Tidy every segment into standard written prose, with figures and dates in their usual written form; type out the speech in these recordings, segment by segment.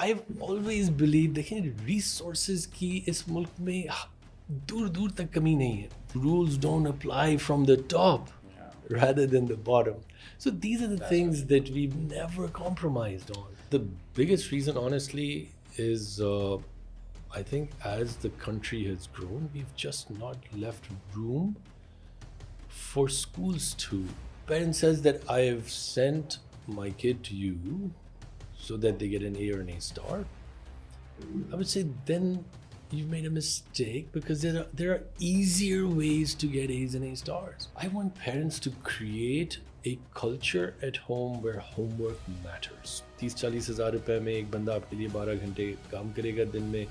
I've always believed देखें resources की इस मुल्क में दूर दूर तक कमी नहीं है. Rules don't apply from the top rather than the bottom. So these are the things that we've never compromised on. The biggest reason, honestly, is I think as the country has grown, we've just not left room for schools to. Parent says that I have sent my kid to you so that they get an A or an A star. I would say then you've made a mistake because there are easier ways to get A's and A stars. I want parents to create a culture at home where homework matters. 30-40 हज़ार रुपए में एक बंदा आपके लिए 12 घंटे काम करेगा दिन में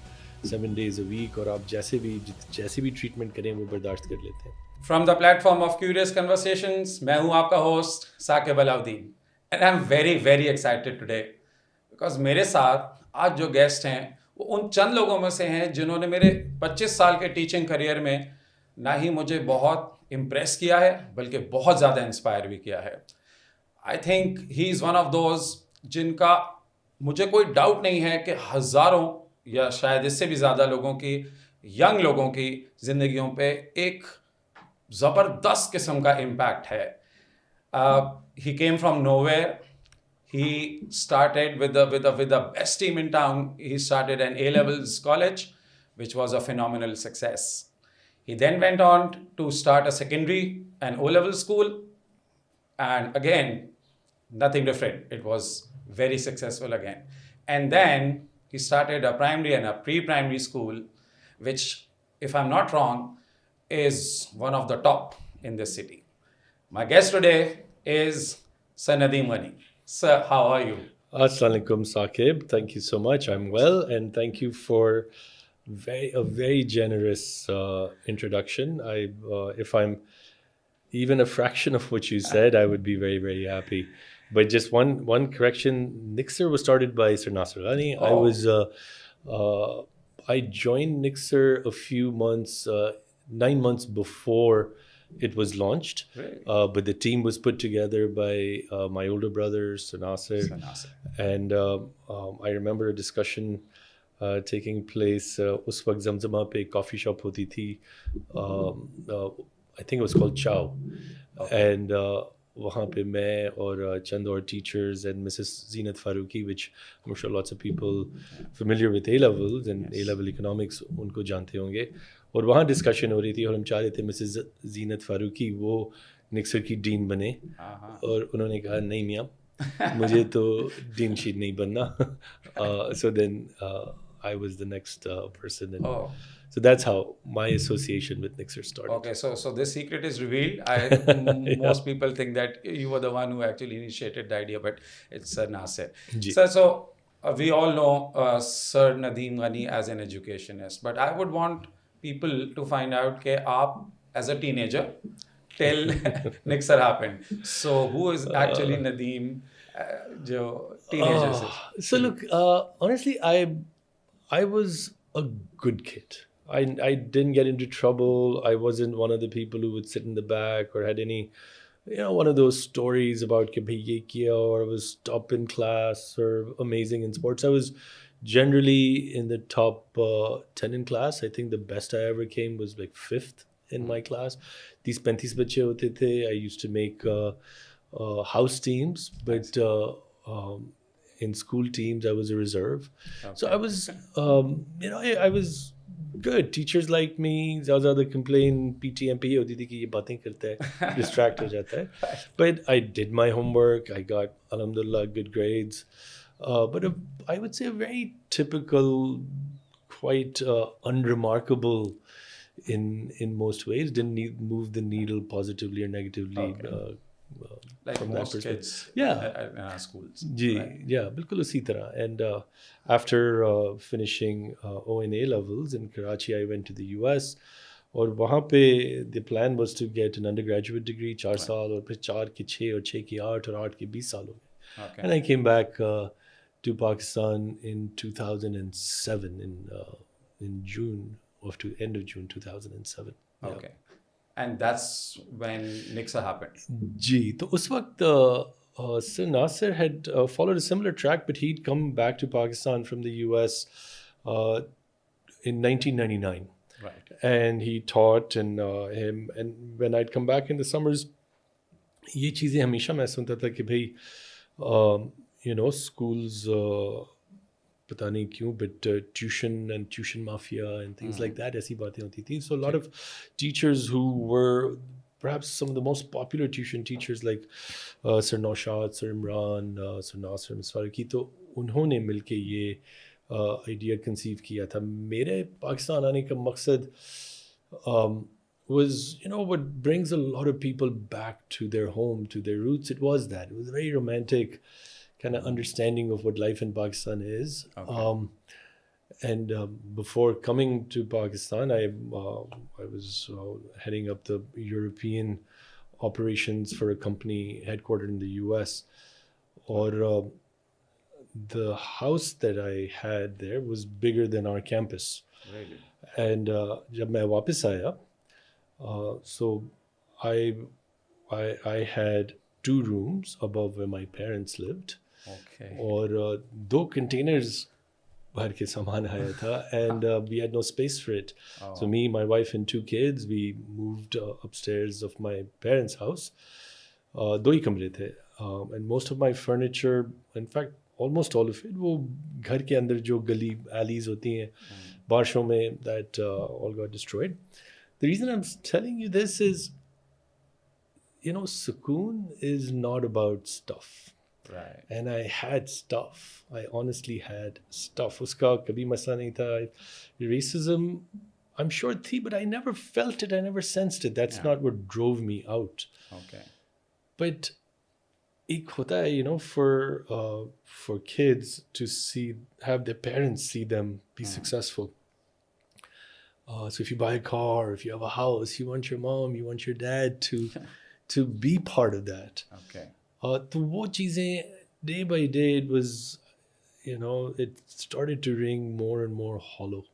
7 days a week और आप जैसे भी ट्रीटमेंट करें वो बर्दाश्त कर लेते हैं. From the platform of Curious Conversations, मैं हूँ आपका host Saqib Alauddin and I'm very very excited today because मेरे साथ आज जो गेस्ट हैं वो उन चंद लोगों में से हैं जिन्होंने मेरे 25 साल के टीचिंग करियर में ना ही मुझे बहुत इम्प्रेस किया है बल्कि बहुत ज़्यादा इंस्पायर भी किया है. I think he is one of those जिनका मुझे कोई डाउट नहीं है कि हज़ारों या शायद इससे भी ज़्यादा लोगों की यंग लोगों की ज़िंदगियों पे एक ज़बरदस्त किस्म का इम्पैक्ट है. He came from nowhere. He started with the best team in town. He started an A-levels college, which was a phenomenal success. He then went on to start a secondary and O-level school, and again, nothing different. It was very successful again. And then he started a primary and a pre-primary school, which, if I'm not wrong, is one of the top in this city. My guest today is Sir Nadeem Ghani. Sir, how are you? Assalamu alaikum, Saqib. Thank you so much. I'm well, and thank you for a very generous introduction. If I'm even a fraction of what you said, I would be very, very happy. But just one correction: Nixer was started by Sir Nasser Ghani. I joined Nixer a few months, 9 months before it was launched. Really? But the team was put together by my older brother, Sir Nasser. And I remember a discussion taking place. उस वक्त जमजमा पे एक coffee shop होती थी. I think it was called Chow. Okay. And वहाँ पे मैं और चंद और teachers and Mrs. Zeenat Farooqi, which I'm sure lots of people familiar with A-levels and A-level economics उनको जानते होंगे. और वहाँ डिस्कशन हो रही थी और हम चाह रहे थे मिसेस जीनत फारूकी वो निक्सर की डीन बने. और उन्होंने कहा नहीं मियाँ मुझे तो डीन शीट नहीं बनना. So then I was the next person. And so that's how my association with Nixer started. Okay, so this secret is revealed. Most people think that you were the one who actually initiated the idea, but it's Nasser. Sir, so we all know Sir Nadeem Ghani as an educationist, but I would want people to find out that aap as a teenager till Nixer happened. So who is actually Nadeem jo teenager se? So look, honestly, I was a good kid. I didn't get into trouble. I wasn't one of the people who would sit in the back or had any, one of those stories about कि भाई ये किया or I was top in class or amazing in sports. I was generally in the top 10 in class. I think the best I ever came was like 5th in my class. 30-35 बच्चे होते थे. I used to make house teams, but in school teams I was a reserve. Okay. So I was, I was good. Teachers liked me. ज़्यादा complain PTMP होती थी कि ये बातें करता है, distract हो जाता है. But I did my homework. I got, alhamdulillah, good grades. But I would say a very typical, quite unremarkable in most ways. Didn't move the needle positively or negatively. Okay. Like from most that kids in our schools. Right? Yeah, बिल्कुल उसी तरह. And after finishing O&A levels in Karachi, I went to the US. और वहाँ पे the plan was to get an undergraduate degree 4 साल और फिर 4 की 6 और 6 की 8 और 8 की 20 साल हो गए. Okay. And I came back to Pakistan in 2007 in June end of June 2007. Okay. Yeah. And that's when Nixer happened. जी, तो उस वक्त So Nasser had followed a similar track, but he'd come back to Pakistan from the US uh, in 1999. Right. And he taught, and when I'd come back in the summers, ये चीज़ें हमेशा मैं सुनता था कि भाई schools पता नहीं क्यों, but tuition and tuition mafia and things like that, ऐसी बातें होती थी. So a lot of teachers who were perhaps some of the most popular tuition teachers like Sir Naushad, Sir Imran, Sir Nasir Misfaraki, तो उन्होंने मिलके ये idea conceive किया था. मेरे पाकिस्तान आने का मकसद was, what brings a lot of people back to their home, to their roots. It was that. It was a very romantic kind of understanding of what life in Pakistan is. Okay. And before coming to Pakistan, I was heading up the European operations for a company headquartered in the US. Or the house that I had there was bigger than our campus. Really? And जब मैं वापस आया, so I had 2 rooms above where my parents lived. Okay. और 2 containers भर के सामान आया था, and we had no space for it. Oh. So me, my wife, and 2 kids, we moved upstairs of my parents' house. 2 ही कमरे थे, and most of my furniture, in fact, almost all of it, वो घर के अंदर जो गली alleys होती हैं बारिशों में, that all got destroyed. The reason I'm telling you this is, sukoon is not about stuff. Right. And I had stuff. I honestly had stuff. Uska kabhi masla nahi tha. Racism, I'm sure thi, but I never felt it. I never sensed it. That's not what drove me out. Okay. But ek hota hai, for kids to have their parents see them be successful. So if you buy a car, if you have a house, you want your mom, you want your dad to be part of that. Okay. तो वो चीज़ें, day by day, it was, it started to ring more and more hollow.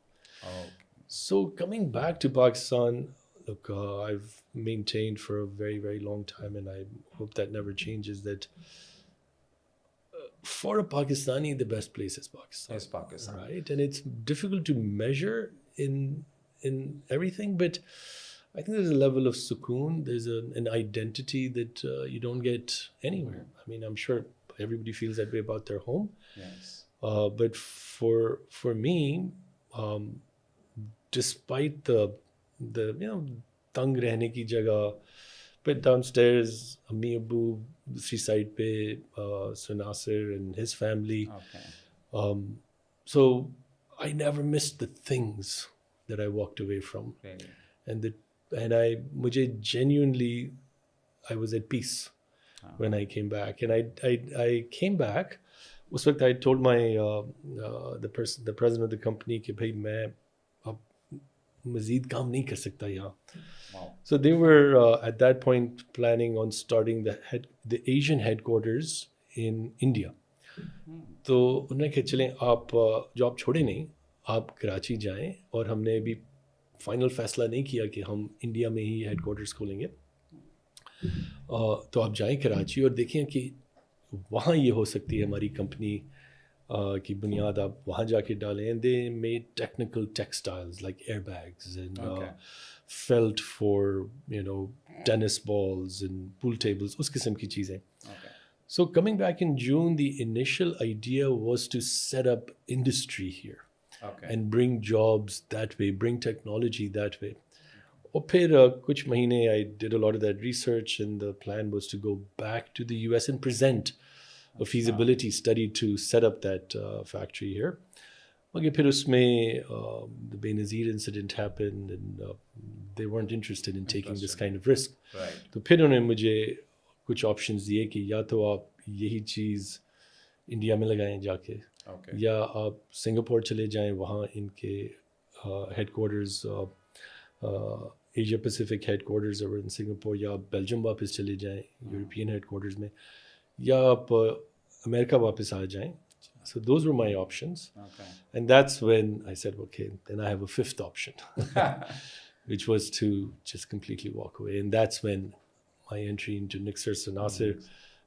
Oh. So coming back to Pakistan, look, I've maintained for a very, very long time, and I hope that never changes, that for a Pakistani, the best place is Pakistan. Is Pakistan. Right? And it's difficult to measure in everything, but I think there's a level of sukoon, there's an identity that you don't get anywhere. I mean, I'm sure everybody feels that way about their home. Yes. But for me, despite the tang rehne ki jagah, but downstairs, Ammi Abu, दूसरी side pe, Sir Nasir and his family. Okay. So I never missed the things that I walked away from. Really. And मुझे genuinely, I was at peace when I came back. And I came back. उस वक्त I told my the president of the company कि भाई मैं अब मज़ीद काम नहीं कर सकता यहाँ. Wow. So they were at that point planning on starting the Asian headquarters in India. तो उन्होंने कहा चलें आप जॉब छोड़े नहीं, आप कराची जाएं, और हमने अभी फाइनल फैसला नहीं किया कि हम इंडिया में ही हेडक्वार्टर्स खोलेंगे. तो आप जाएं कराची और देखें कि वहाँ ये हो सकती है हमारी कंपनी की बुनियाद आप वहाँ जाके डालें. And they made technical textiles like airbags and felt for tennis balls and pool tables, उस किस्म की चीज़ें. So coming back in June, the initial idea was to set up industry here. Okay. And bring jobs that way, bring technology that way. और फिर कुछ महीने I did a lot of that research, and the plan was to go back to the US and present a feasibility study to set up that factory here. मगर फिर उसमें the Benazir incident happened, and they weren't interested in taking this kind of risk. Right. तो फिर उन्होंने मुझे कुछ options दिए कि या तो आप यही चीज़ इंडिया में लगाएं जाके, Okay. या आप सिंगापुर चले जाएं, वहाँ इनके हेडक्वार्टर्स एशिया पैसिफिक हेडक्वार्टर्स और इन सिंगापुर, या आप बेल्जियम वापस चले जाएं यूरोपियन हेडक्वार्टर्स में, या आप अमेरिका वापस आ जाएं. So those were my options. Okay. And that's when I said, okay, then I have a 5th option, which was to just completely walk away. And that's when my entry into Nixer Sir Nasir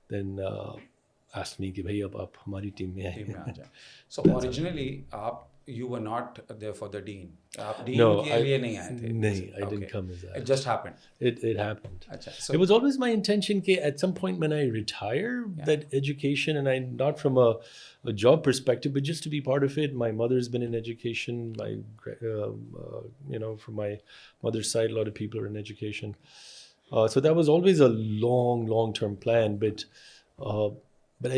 then asked me कि भाई अब आप हमारी team में team में आ आए. जाए. So originally आप you were not there for the dean. आप dean No, के लिए नहीं आए थे. नहीं, I didn't Okay. come as that. It just happened. It happened. अच्छा. It So was always my intention that at some point when I retire, that education, and I not from a job perspective, but just to be part of it. My mother's been in education. From my mother's side, a lot of people are in education. So that was always a long-term plan, but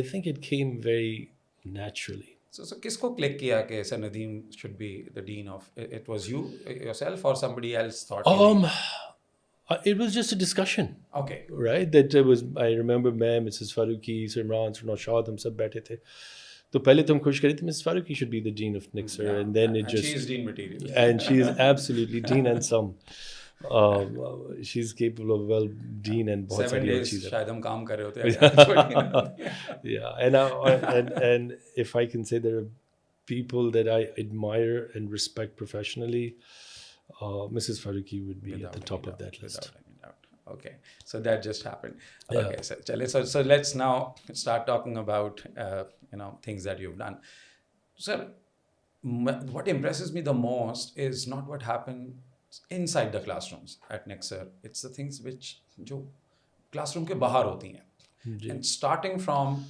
I think it came very naturally. So किसको click किया कि Sir Nadeem should be the dean of? It was you yourself or somebody else thought? It was just a discussion. Okay. Right, that was. I remember मैं Mrs. Faruqi, Sir Imran, Sir Naushad, हम सब बैठे थे. तो पहले तो हम खुश करे थे Mrs. Faruqi should be the dean of Nixer, and then it just. She is dean material. And she is absolutely dean and some. She's capable of dean and बहुत 7 सारी और days चीज़ें. शायद हम काम कर रहे होते. Yeah, and if I can say there are people that I admire and respect professionally, Mrs. Faruqi would be at the top of that list. Without any doubt. Okay, so that just happened. Okay, so let's now start talking about things that you've done. Sir, what impresses me the most is not what happened inside the classrooms at Nixer. It's the things which जो classroom के बाहर होती हैं. And starting from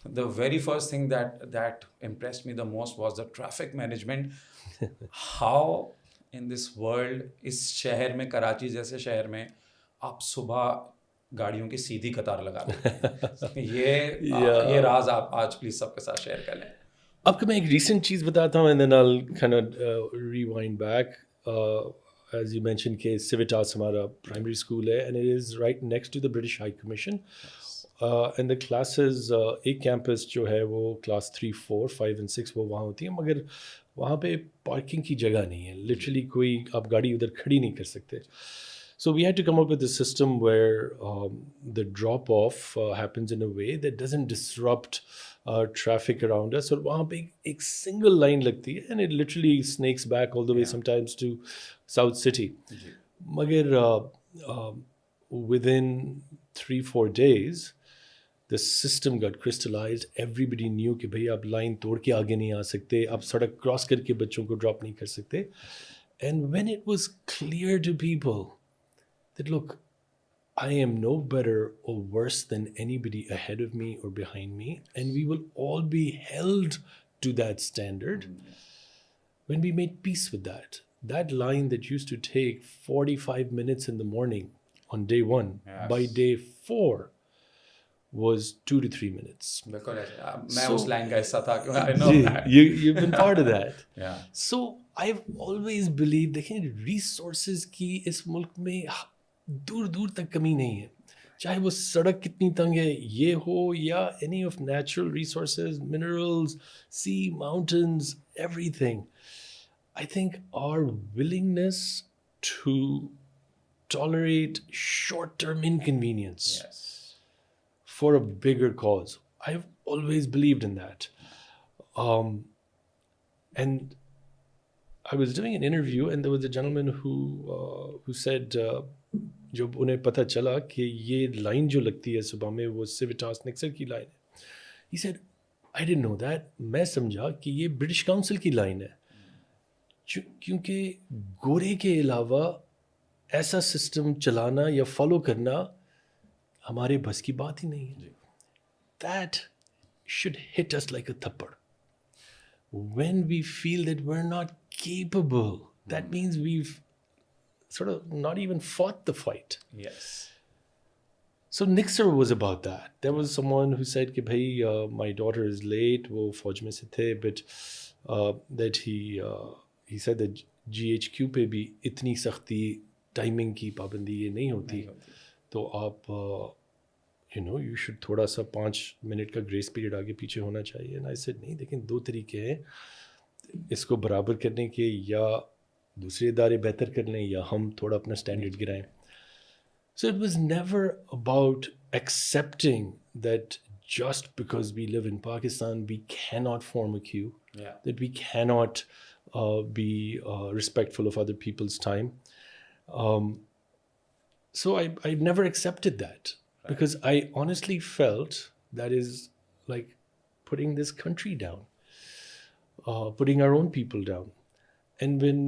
the very first thing that impressed me the most was the traffic management. How in this world, इस शहर में, कराची जैसे शहर में, आप सुबह गाड़ियों की सीधी कतार लगा देते हैं. ये राज आप आज प्लीज सबके साथ शेयर कर लें. आपको मैं एक recent चीज़ बताता हूँ, and then I'll kind of rewind back. As you mentioned, कि Civitas हमारा primary school है, and it is right next to the British High Commission. And the classes, एक campus जो है वो class 3, 4, 5 and 6 वो वहाँ होती है, मगर वहाँ पे parking की जगह नहीं है. Literally कोई आप गाड़ी उधर खड़ी नहीं कर सकते. So we had to come up with a system where the drop-off happens in a way that doesn't disrupt traffic around us. और वहाँ पे एक single line लगती है, and it literally snakes back all the way sometimes to South City. मगर within 3-4 days, the system got crystallized. Everybody knew कि भाई आप line तोड़ के आगे नहीं आ सकते, आप सड़क cross करके बच्चों को drop नहीं कर सकते. And when it was clear to people that, look, I am no better or worse than anybody ahead of me or behind me, and we will all be held to that standard. When we made peace with that line that used to take 45 minutes in the morning on day 1, by day 4 was 2 to 3 minutes. बिल्कुल मैं उस line का हिस्सा था. I know that. You've been part of that. Yeah. So I've always believed देखिए resources की इस मुल्क में दूर दूर तक कमी नहीं है. चाहे वो सड़क कितनी तंग है ये हो, या any of natural resources, minerals, sea, mountains, everything. I think our willingness to tolerate short-term inconvenience for a bigger cause. I've always believed in that. And I was doing an interview, and there was a gentleman who said, जब उन्हें पता चला कि ये line जो लगती है सुबह में वो Civitas Nixer की लाइन है. He said, I didn't know that. मैं समझा कि ये ब्रिटिश काउंसिल की लाइन है, क्योंकि गोरे के अलावा ऐसा सिस्टम चलाना या फॉलो करना हमारे बस की बात ही नहीं है. That should hit us like a thappad. When we feel that we're not capable, that means we've sort of not even fought the fight. Yes. So Nixer was about that. There was someone who said कि भाई my daughter is late, वो फौज में से थे, but that he said that GHQ पे भी इतनी सख्ती टाइमिंग की पाबंदी ये नहीं होती. तो आप you should थोड़ा सा 5 मिनट का ग्रेस पीरियड आगे पीछे होना चाहिए. And I said नहीं, लेकिन 2 तरीके हैं इसको बराबर करने के, या दूसरे इदारे बेहतर कर लें या हम थोड़ा अपना standard गिराएं. So it was never about accepting that just because we live in Pakistan, we cannot form a queue, that we cannot be respectful of other people's time. So I never accepted that. because I honestly felt that is like putting this country down, putting our own people down. And when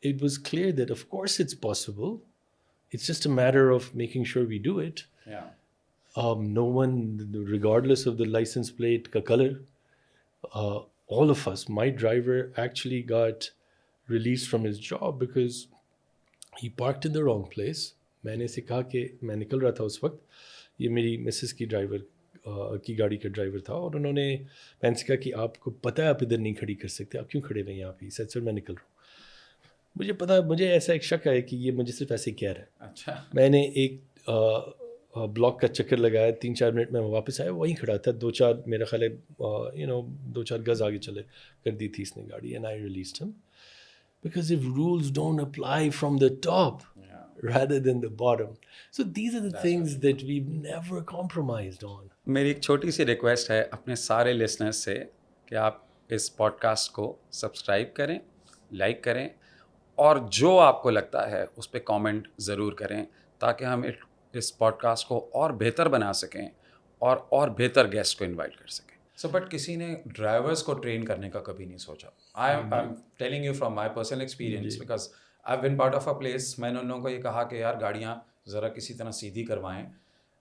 it was clear that of course it's possible, it's just a matter of making sure we do it. Yeah. No one, regardless of the license plate ka color, all of us, my driver actually got released from his job because he parked in the wrong place. मैंने सिखा के मैं निकल रहा था उस वक्त, ये मेरी मिसेस की ड्राइवर की गाड़ी का ड्राइवर था, और उन्होंने मैंने सिखा कि आपको पता है आप इधर नहीं खड़ी कर सकते, आप क्यों खड़े हुए हैं यहाँ पे? सर मैं निकल रहा हूँ। मुझे पता, मुझे ऐसा एक शक है कि ये मुझे सिर्फ ऐसे कह रहा है। अच्छा। मैंने एक ब्लॉक का चक्कर लगाया, 3-4 मिनट में वापस आया, वहीं खड़ा था, 2-4 मेरा ख्याल है 2-4 गज आगे चले कर दी थी इसने गाड़ी, and I released him because if rules don't apply from the top rather than the bottom, so these are the things that we've never compromised on. मेरी एक छोटी सी रिक्वेस्ट है अपने सारे लिसनर्स से कि आप इस पॉडकास्ट को सब्सक्राइब करें, लाइक करें, और जो आपको लगता है उस पर कमेंट ज़रूर करें, ताकि हम इस पॉडकास्ट को और बेहतर बना सकें और बेहतर गेस्ट को इनवाइट कर सकें। सो बट किसी ने ड्राइवर्स को ट्रेन करने का कभी नहीं सोचा। I am telling you from my personal experience, because I been part of a place. मैंने उन लोगों को ये कहा कि यार गाड़ियाँ ज़रा किसी तरह सीधी करवाएं,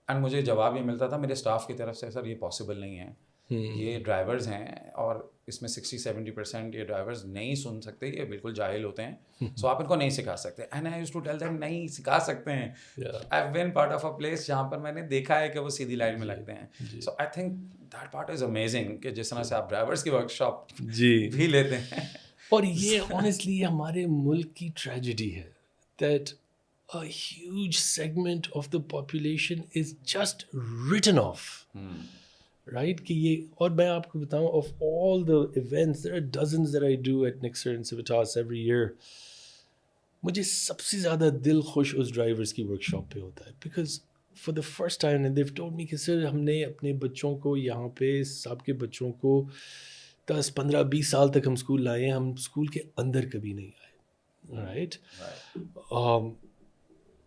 एंड मुझे जवाब ये मिलता था मेरे स्टाफ की तरफ से, सर ये पॉसिबल नहीं है, ये ड्राइवर्स हैं और इसमें 60-70% ये ड्राइवर्स नहीं सुन सकते, ये बिल्कुल जाहिल होते हैं, सो आप इनको नहीं सिखा सकते। And I used to tell them नहीं सिखा सकते हैं। I have been part of a place जहाँ पर मैंने देखा है कि वो सीधी लाइन में लगते हैं। So I think that part is amazing कि जिस तरह से आप ड्राइवर्स की वर्कशॉप भी लेते हैं। और ये ऑनेस्टली हमारे मुल्क की ट्रेजेडी है that a huge segment of the population is just written off. Right? कि ये, और मैं आपको बताऊं, of all the events, there are dozens that I do at Nixer and Civitas every year. मुझे सबसे ज़्यादा दिल खुश उस ड्राइवर्स की वर्कशॉप पे होता है, because for the first time and they've told me कि सर हमने अपने बच्चों को यहाँ पे, साहब के बच्चों को 10-15-20 साल तक हम स्कूल लाए, हम स्कूल के अंदर कभी नहीं आए। Right?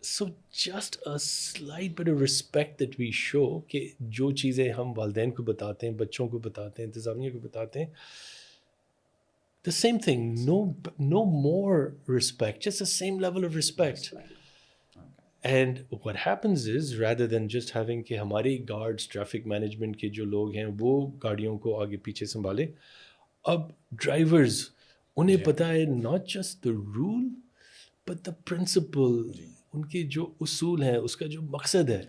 So just a slight bit of respect that we show कि जो चीज़ें हम वालिदैन को बताते हैं, बच्चों को बताते हैं, इंतज़ामिया को बताते हैं, the same thing, no more respect, just the same level of respect. And what happens is, rather than just having कि हमारे guards, traffic management के जो लोग हैं वो गाड़ियों को आगे पीछे संभाले, अब drivers, उन्हें पता है not just the rule but the principle, उनके जो उसूल हैं, उसका जो मकसद है,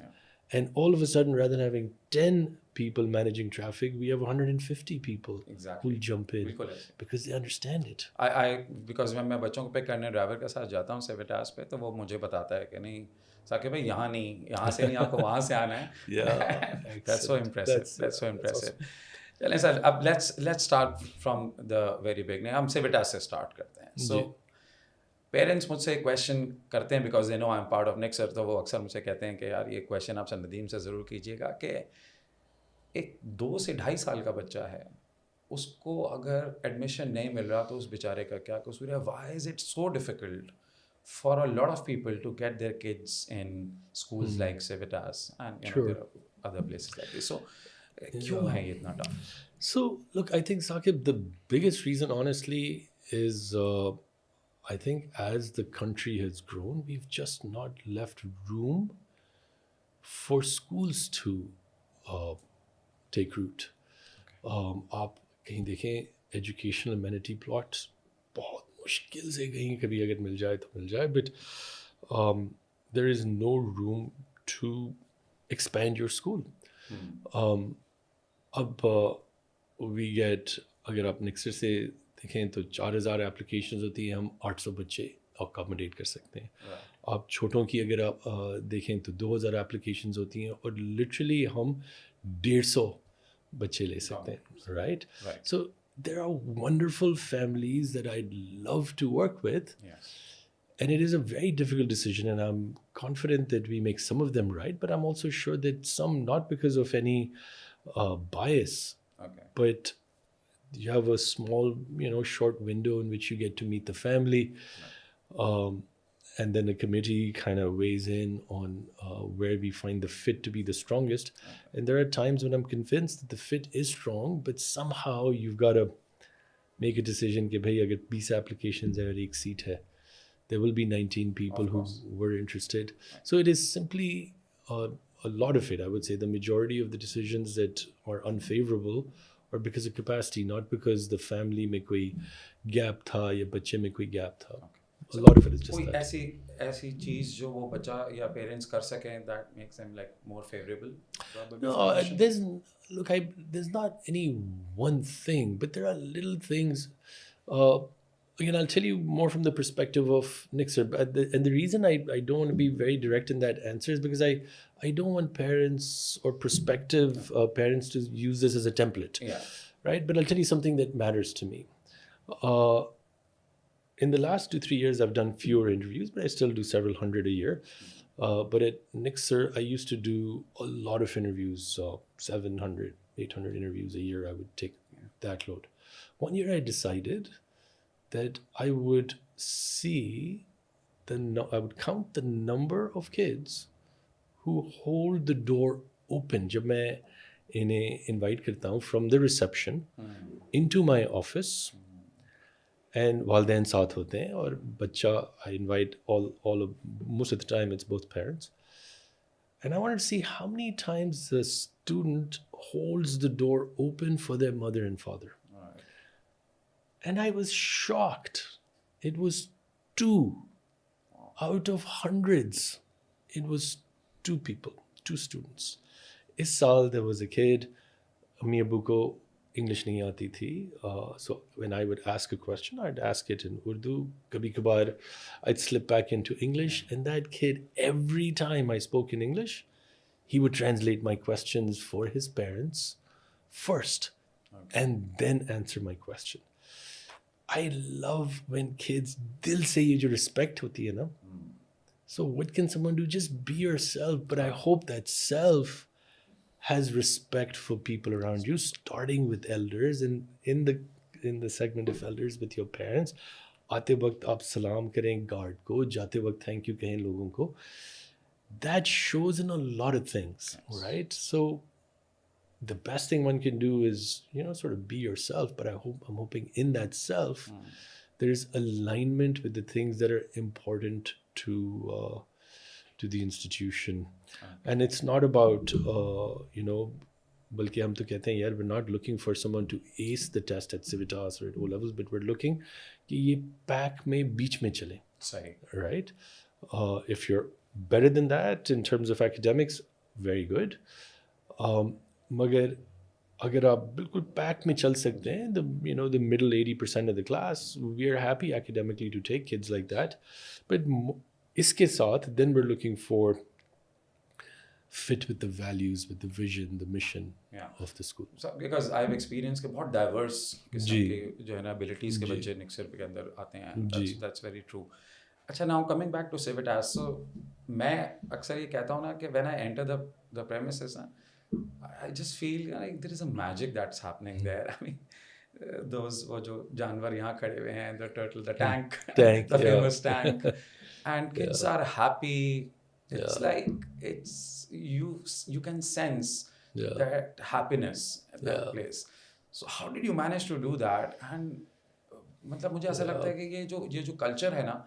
and all of a sudden rather than having 10 people managing traffic, we have 150 people who jump in because they understand it. Because when मैं बच्चों को पिक करने ड्राइवर के साथ जाता हूँ सेविटास पे, तो वो मुझे बताता है कि नहीं साकिब भाई यहाँ नहीं, यहाँ से नहीं, आपको वहाँ से आना है। That's so impressive. That's so impressive. चलें सर, अब let's start from the very beginning. हम सेविटास से स्टार्ट करते हैं। So पेरेंट्स मुझसे क्वेश्चन करते हैं because they know I am part of Nexar, तो वो अक्सर मुझसे कहते हैं कि यार ये क्वेश्चन आप सर नदीम से ज़रूर कीजिएगा कि एक 2 से 2.5 साल का बच्चा है, उसको अगर एडमिशन नहीं मिल रहा तो उस बेचारे का क्या कसूर है? Why is it so difficult for a lot of people to get their kids in schools like Civitas and other places like this? So क्यों है ये इतना tough? So look, I think Saqib, the biggest reason honestly is I think as the country has grown, we've just not left room for schools to take root. आप कहीं देखें educational amenity plots बहुत मुश्किल से कहीं कभी अगर मिल जाए तो मिल जाए, but there is no room to expand your school. अब we get, अगर आप Nixer से देखें तो 4,000 एप्लीकेशंस होती हैं, हम 800 बच्चे अकोमोडेट कर सकते हैं। आप छोटों की अगर आप देखें तो 2,000 एप्लीकेशंस होती हैं और लिटरली हम 150 बच्चे ले सकते हैं। Right? So there are wonderful families that I love to work with, and it is a very difficult decision, and I'm confident that we make some of them right, but I'm also sure that some, not because of any bias, but you have a small, short window in which you get to meet the family. and then a committee kind of weighs in on where we find the fit to be the strongest. And there are times when I'm convinced that the fit is strong, but somehow you've got to make a decision कि भाई अगर 20 applications है और एक seat है, there will be 19 people who were interested. So it is simply a lot of it. I would say the majority of the decisions that are unfavorable are because of capacity, not because the family में कोई gap था या बच्चे में कोई gap था. A lot of it is just कोई that. ऐसी चीज जो वो बच्चा या पेरेंट्स कर सकें that makes them like more favorable probably No, for admission? there's not any one thing, but there are little things. Uh, Again, I'll tell you more from the perspective of Nixer. And the reason I don't want to be very direct in that answer is because I don't want parents or prospective parents to use this as a template. Yeah. Right? But I'll tell you something that matters to me. In the last 2-3 years, I've done fewer interviews, but I still do several hundred a year. But at Nixer, I used to do a lot of interviews, 700, 800 interviews a year. I would take that load. One year I decided that I would I would count the number of kids who hold the door open जब मैं इन्हें invite करता हूँ from the reception into my office. And वालदैन साथ होते हैं और बच्चा I invite all of most of the time it's both parents. And I wanted to see how many times the student holds the door open for their mother and father. And I was shocked. It was 2 out of hundreds. It was 2 people, 2 students. Is saal there was a kid, Ammi Abbu ko English nahi aati thi. So when I would ask a question, I'd ask it in Urdu. Kabhi kabar, I'd slip back into English. And that kid, every time I spoke in English, he would translate my questions for his parents first and then answer my question. I love when kids dil se ye jo respect hoti hai na. So what can someone do? Just be yourself. But I hope that self has respect for people around you, starting with elders and in the segment of elders with your parents. आते वक्त आप सलाम करें guard को, जाते वक्त thank you कहें लोगों को. That shows in a lot of things, right? So the best thing one can do is, sort of be yourself. But I'm hoping in that self, there's alignment with the things that are important to the institution. And it's not about, बल्कि हम तो कहते हैं यार, we're not looking for someone to ace the test at Civitas or at O levels, but we're looking कि ये pack में बीच में चले. सही. Right? If you're better than that in terms of academics, very good. मगर अगर आप बिल्कुल पैक में चल सकते हैं, the middle 80% of the class, we are happy academically to take kids like that. But इसके साथ, then we're looking for fit with the values, with the vision, the mission of the school. So, because I have experienced कि बहुत diverse किस्म के जो है ना abilities के बच्चे निक्सर के अंदर आते हैं. That's very true. अच्छा, now coming back to Civitas, so मैं अक्सर ये कहता हूँ ना कि when I enter the premises, I just feel like there is a magic that's happening there. I mean, वो जो जानवर यहाँ खड़े हुए हैं, the turtle, the tank, the famous tank, and kids are happy. It's like you can sense that happiness at that place. So how did you manage to do that? And मतलब मुझे ऐसा लगता है कि ये जो culture है ना,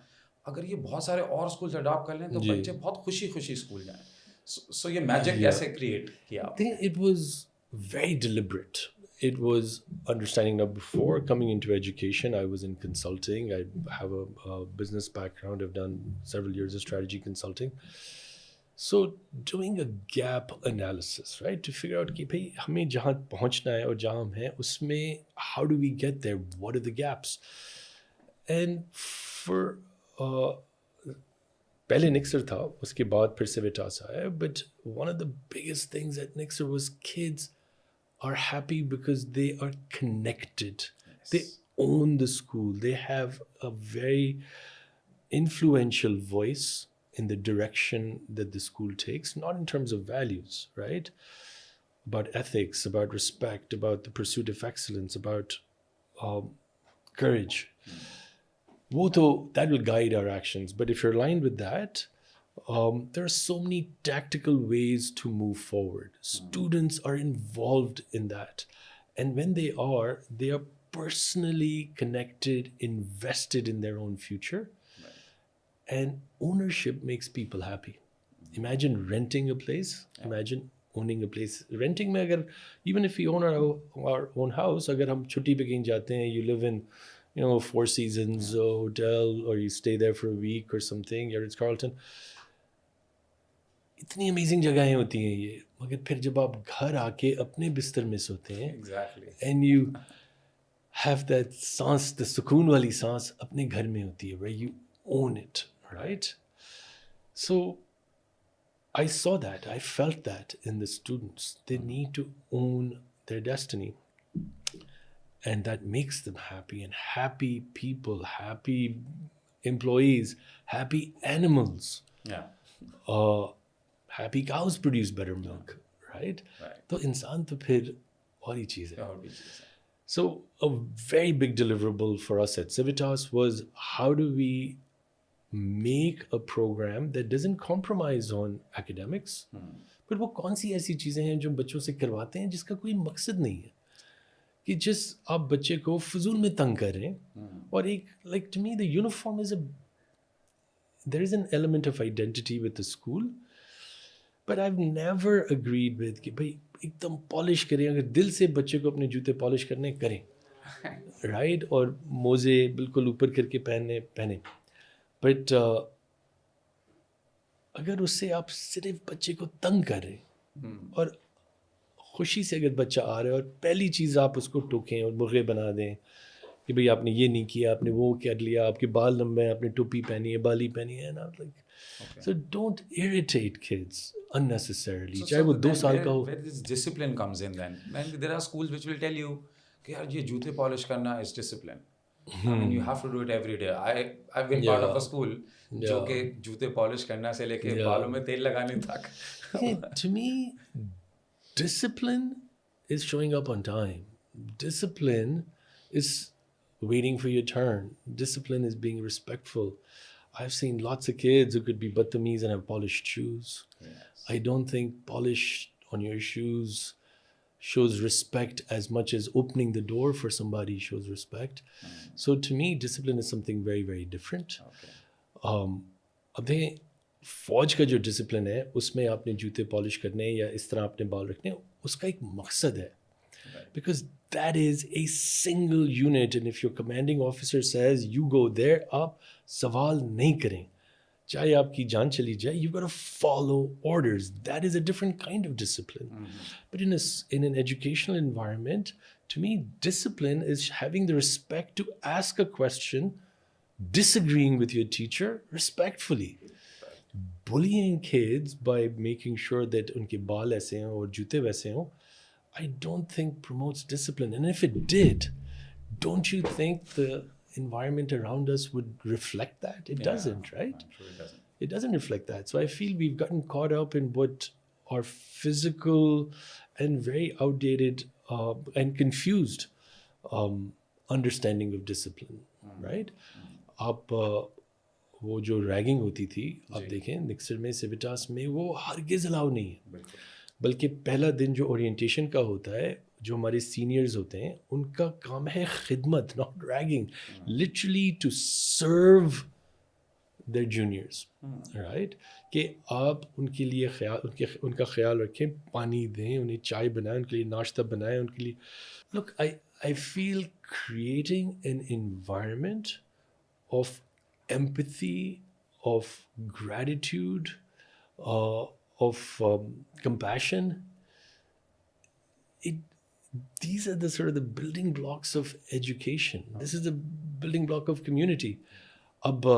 अगर ये बहुत सारे और schools adopt कर लें तो बच्चे बहुत खुशी स्कूल जाएं. So ये magic कैसे create किया? I think it was very deliberate. It was understanding that before coming into education, I was in consulting. I have a business background. I've done several years of strategy consulting. So doing a gap analysis, right, to figure out कि भाई हमें जहाँ पहुँचना है और जहाँ हम हैं उसमें how do we get there? What are the gaps? And for पहले Nixer था, उसके बाद फिर Civitas आया. But one of the biggest things at Nixer was kids are happy because they are connected. Yes. They own the school. They have a very influential voice in the direction that the school takes, not in terms of values, right? About ethics, about respect, about the pursuit of excellence, about courage. वो तो that will guide our actions. But if you're aligned with that, there are so many tactical ways to move forward. Students are involved in that. And when they are personally connected, invested in their own future. And ownership makes people happy. Imagine renting a place. Imagine owning a place. Renting में अगर even if we own our own house, अगर हम छुट्टी पे कहीं जाते हैं, you live in, Four Seasons hotel, or you stay there for a week or something, you're at Carlton. इतनी अमेजिंग जगहें होती हैं ये, मगर फिर जब आप घर आके अपने बिस्तर में सोते हैं, Exactly. and you have that सांस, the सुकून वाली सांस अपने घर में होती है, where you own it, right? So I saw that, I felt that in the students. They need to own their destiny. And that makes them happy. And happy people, happy employees, happy animals. Yeah. Happy cows produce better milk, right? तो इंसान तो फिर और ही चीज़ है. और भी चीज़ है. So a very big deliverable for us at Civitas was, how do we make a program that doesn't compromise on academics? But वो कौन सी ऐसी चीज़ें हैं जो बच्चों से करवाते हैं जिसका कोई मकसद नहीं है, कि जिस आप बच्चे को फजूल में तंग कर रहे हैं. और एक, like to me the uniform is there is an element of identity with the school, but I've never agreed with कि भाई एकदम पॉलिश करें. अगर दिल से बच्चे को अपने जूते पॉलिश करने करें, राइट, और मोजे बिल्कुल ऊपर करके पहने. बट अगर उससे आप सिर्फ बच्चे को तंग कर रहे हैं, और खुशी से अगर बच्चा आ रहा है और पहली चीज़ आप उसको टोकें और मुर्गे बना दें कि भाई आपने ये नहीं किया, आपने वो कर लिया, आपके बाल लंबे हैं, आपने टोपी पहनी है, बाली पहनी है ना, like so don't irritate kids unnecessarily. चाहे वो 2 साल का हो. Where this discipline comes in then? And there are schools which will tell you कि यार ये जूते पॉलिश करना is discipline. I mean, you have to do it every day. I've been part of a school जो कि जूते polish करना से लेके बालों में तेल लगाने तक. To me, discipline is showing up on time. Discipline is waiting for your turn. Discipline is being respectful. I've seen lots of kids who could be badtameez and have polished shoes. Yes. I don't think polish on your shoes shows respect as much as opening the door for somebody shows respect. So to me, discipline is something very, very different. अब देखें, फौज का जो discipline है उसमें आपने जूते polish करने या इस तरह आपने बाल रखने, उसका एक मकसद है. Because that is a single unit, and if your commanding officer says you go there, आप सवाल नहीं करें, चाहे आपकी जान चली जाए, you've got to follow orders. That is a different kind of discipline. But in an educational environment, to me, discipline is having the respect to ask a question, disagreeing with your teacher respectfully. Bullying kids by making sure that उनके बाल ऐसे हैं और जूते वैसे हों, I don't think promotes discipline. And if it did, don't you think the environment around us would reflect that? It doesn't, right? I'm sure it doesn't. It doesn't reflect that. So I feel we've gotten caught up in what are physical and very outdated and confused understanding of discipline, right? आप वो जो ragging होती थी, आप देखें निक्सर में, सिविटास में, वो हरगिज़ अलाउ नहीं है. बल्कि पहला दिन जो ओरिएंटेशन का होता है, जो हमारे सीनियर्स होते हैं, उनका काम है खिदमत, not ragging, literally to serve their juniors, right, कि आप उनके लिए उनका ख्याल रखें, पानी दें, उन्हें चाय बनाएं, उनके लिए नाश्ता बनाएं, उनके लिए. Look, I feel creating an environment of empathy, of gratitude, of compassion. These are the sort of the building blocks of education. This is the building block of community. अब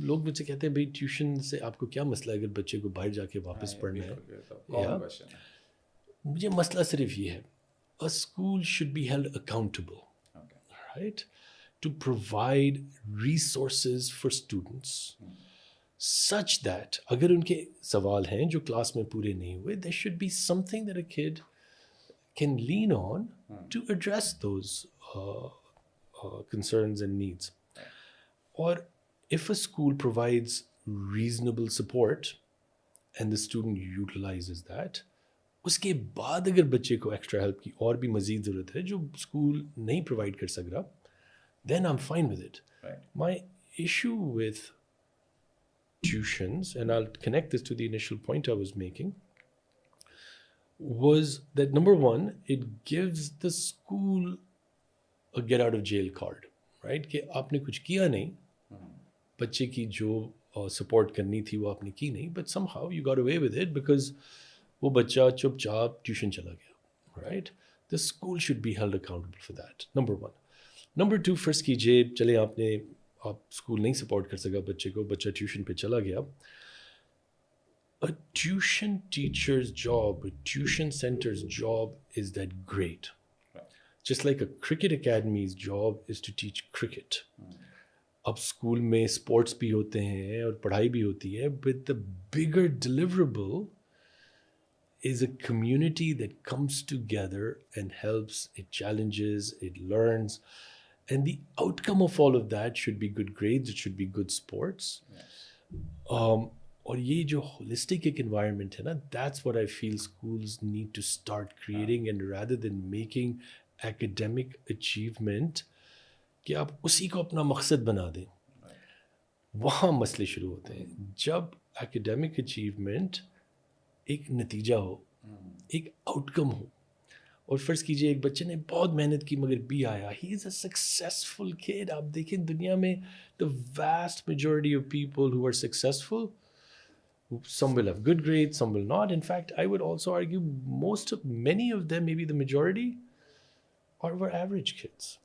लोग मुझसे कहते हैं भाई ट्यूशन से आपको क्या मसला है अगर बच्चे को बाहर जाके वापस पढ़ना है. मुझे मसला सिर्फ ये है, a school should be held accountable, right? To provide resources for students such that अगर उनके सवाल हैं जो क्लास में पूरे नहीं हुए, there should be something that a kid can lean on to address those concerns and needs. Or if a school provides reasonable support and the student utilizes that, उसके बाद अगर बच्चे को एक्स्ट्रा हेल्प की और भी मज़ीद ज़रूरत है जो स्कूल नहीं प्रोवाइड कर सक रहा, then I'm fine with it. Right. My issue with tuitions, and I'll connect this to the initial point I was making, was that number one, it gives the school a get out of jail card, right? कि आपने कुछ किया नहीं, बच्चे की जो support करनी थी वो आपने की नहीं, but somehow you got away with it because वो बच्चा चुपचाप ट्यूशन चला गया, right? The school should be held accountable for that, number one. Number two, first कीजिए, चले आप स्कूल नहीं सपोर्ट कर सका बच्चे को, बच्चा ट्यूशन पे चला गया. A tuition teacher's job, a tuition center's job is that great. Right. Just like a cricket academy's job is to teach cricket. अब स्कूल में स्पोर्ट्स भी होते हैं और पढ़ाई भी होती है, but the bigger deliverable is a community that comes together and helps, it challenges, it learns. And the outcome of all of that should be good grades, it should be good sports. Yes. और ये जो holistic एक environment है ना, that's what I feel schools need to start creating, and rather than making academic achievement कि आप उसी को अपना मकसद बना दें, वहाँ मसले शुरू होते हैं. जब academic achievement एक नतीजा हो, एक आउटकम हो, और फ़र्ज़ कीजिए एक बच्चे ने बहुत मेहनत की मगर बी आया, he is a successful kid. आप देखें दुनिया में the vast majority of people who are successful, some will have good grades, some will not. In fact, I would also argue many of them, maybe the majority, were average kids,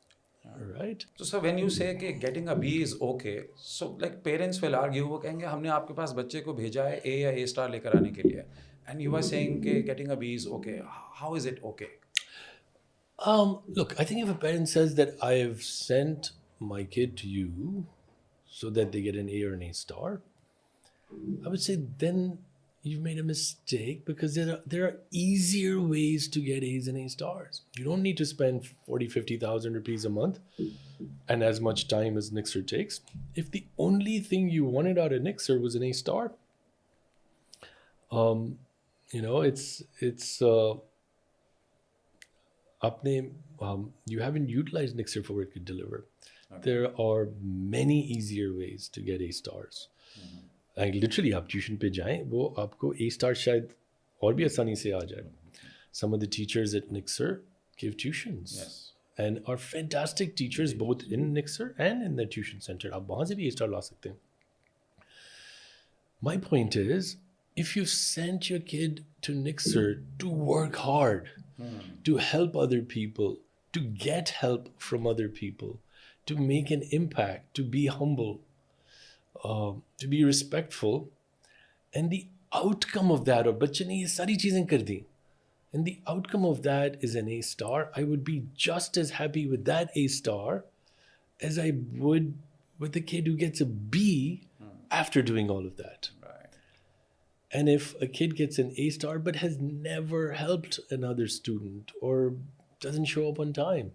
right? So when you say कि getting a B is okay, so like parents will argue, वो कहेंगे हमने आपके पास बच्चे को भेजा है A या A star लेकर आने के लिए, and you are saying कि getting a B is okay. How is it okay? Look, I think if a parent says that I've sent my kid to you so that they get an A or an A star, I would say then you've made a mistake, because there are easier ways to get A's and A stars. You don't need to spend 40,000-50,000 rupees a month and as much time as Nixer takes. If the only thing you wanted out of Nixer was an A star, you haven't utilized Nixer for what it could deliver. Okay. There are many easier ways to get A stars. Like literally आप tuition पे जाएं, वो आपको A star शायद और भी आसानी से आ जाए. Some of the teachers at Nixer give tuitions. Yes. And are fantastic teachers both in Nixer and in the tuition center. आप वहाँ से भी A star ला सकते हैं. My point is, if you sent your kid to Nixer to work hard, to help other people, to get help from other people, to make an impact, to be humble, to be respectful, and the outcome of that, और बच्चे ने ये सारी चीज़ें कर दी, and the outcome of that is an A star, I would be just as happy with that A star as I would with the kid who gets a B after doing all of that. Right. And if a kid gets an A star but has never helped another student or doesn't show up on time,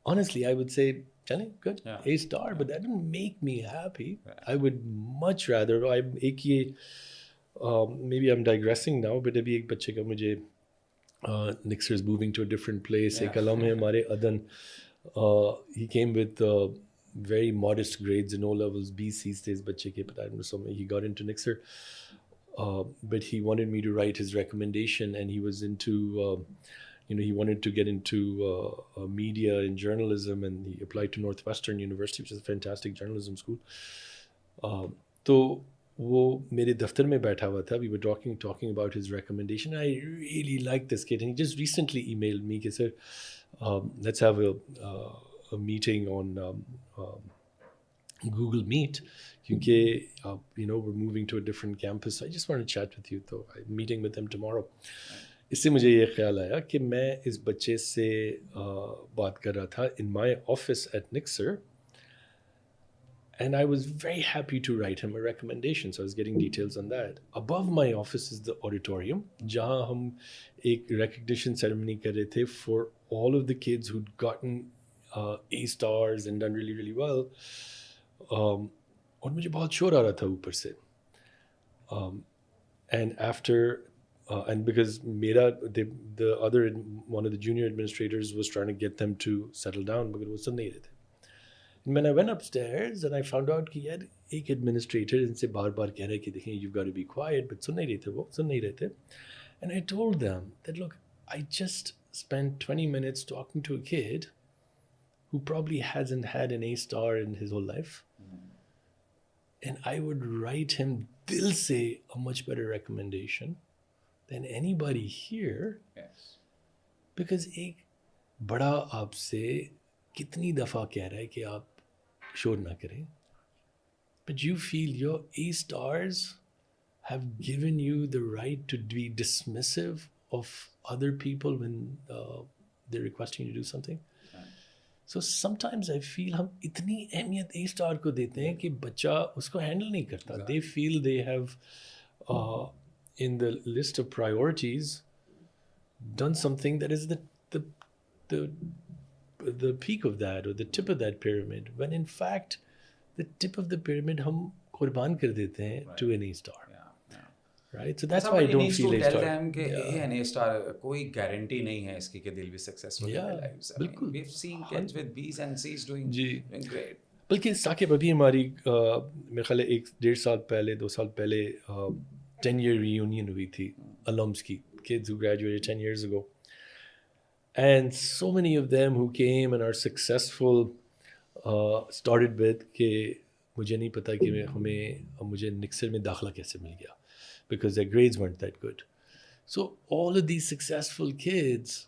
honestly, I would say, Chale, good, Yeah. A star, but that didn't make me happy. Right. I would much rather, maybe I'm digressing now, but अभी एक बच्चे का मुझे Nixer is moving to a different place. एक अलम है हमारे अदन, he came with very modest grades in O levels, B, C stays बच्चे के, but I don't know, so he got into Nixer. But he wanted me to write his recommendation, and he was into, he wanted to get into media and journalism, and he applied to Northwestern University, which is a fantastic journalism school. तो वो मेरे दफ्तर में बैठा हुआ था. We were talking about his recommendation. I really like this kid, and he just recently emailed me कि sir, let's have a meeting on Google Meet, क्योंकि we're moving to a different campus. I just want to chat with you, so I'm meeting with them tomorrow. इससे मुझे ये ख्याल आया कि मैं इस बच्चे से बात कर रहा था in my office at Nixer, and I was very happy to write him a recommendation. So I was getting details on that. Above my office is the auditorium, जहाँ हम एक recognition ceremony कर रहे थे for all of the kids who'd gotten A stars and done really really well. और मुझे बहुत शोर आ रहा था ऊपर से. And after and because the other one of the junior administrators was trying to get them to settle down because वो सुन नहीं रहे थे. And when I went upstairs and I found out कि यार एक administrator इनसे बार-बार कह रहा है कि देखें you've got to be quiet, but सुन नहीं रहे थे वो, सुन नहीं रहे थे. And I told them that look, I just spent 20 minutes talking to a kid who probably hasn't had an A star in his whole life. And I would write him dil se a much better recommendation than anybody here. Yes. Because एक बड़ा आपसे कितनी दफ़ा कह रहा है कि आप शोर ना करें. But you feel your A stars have given you the right to be dismissive of other people when they're requesting you to do something. So sometimes I feel हम इतनी अहमियत A star को देते हैं कि बच्चा उसको हैंडल नहीं करता. They feel they have in the list of priorities done something that is the peak of that or the tip of that pyramid, when in fact the tip of the pyramid हम कुर्बान कर देते हैं to an A star. Right, so that's why I don't feel A star. Tell them कि an A star कोई guarantee नहीं है इसकी कि they'll be successful in their lives. बिल्कुल. We've seen kids with B's and C's doing great. बल्कि साकिब अभी हमारी मेरे ख्याल है 1-1.5 साल पहले 2 साल पहले 10-year reunion हुई थी alums की, kids who graduated 10 years ago, and so many of them who came and are successful started with कि मुझे नहीं पता कि मुझे निक्सर में दाखला कैसे मिल गया, because their grades weren't that good. So all of these successful kids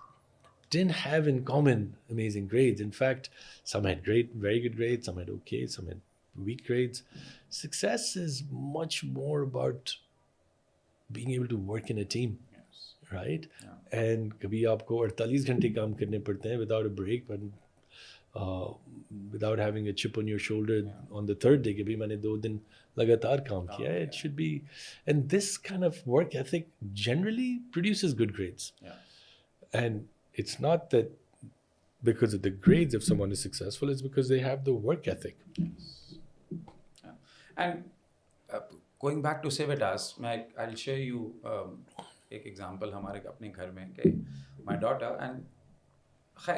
didn't have in common amazing grades. In fact, some had very good grades, some had okay, some had weak grades. Success is much more about being able to work in a team, right? And कभी आपको 48 घंटे काम करने पड़ते हैं without a break, but without having a chip on your shoulder on the third day कि भी मैंने 2 दिन लगातार काम किया है. It should be, and this kind of work ethic generally produces good grades. And it's not that because of the grades if someone is successful, it's because they have the work ethic. And going back to Civitas, I'll share you एक example हमारे अपने घर में कि my daughter, and